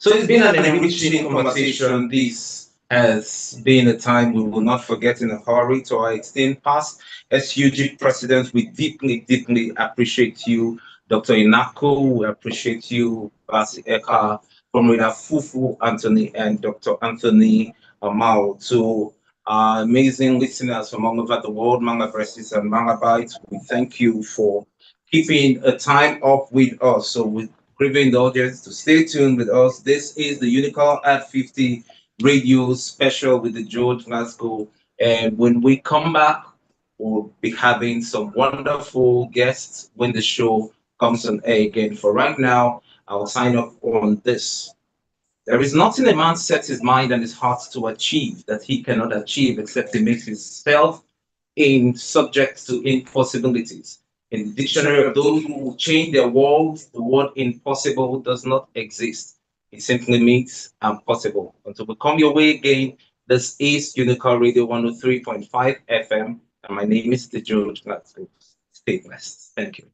So it's been an enriching conversation. This has been a time we will not forget in a hurry. To our esteemed past SUG presidents, we deeply appreciate you, Dr. Inako. We appreciate you, Basi Eka, Comrade Fufu Anthony, and Dr. Anthony Mao. To our amazing listeners from all over the world, Manga Breasts and Manga Bites, we thank you for keeping a time up with us. So we're craving the audience to stay tuned with us. This is the Unical at 50 radio special with the George Glasgow. And when we come back, we'll be having some wonderful guests when the show comes on air again. For right now, I'll sign off on this. There is nothing a man sets his mind and his heart to achieve that he cannot achieve except he makes himself in subject to impossibilities. In the dictionary of those who change their world, the word impossible does not exist. It simply means impossible. Until we come your way again, this is Unical Radio 103.5 FM, and my name is the George Glasgow. Stay blessed. Thank you.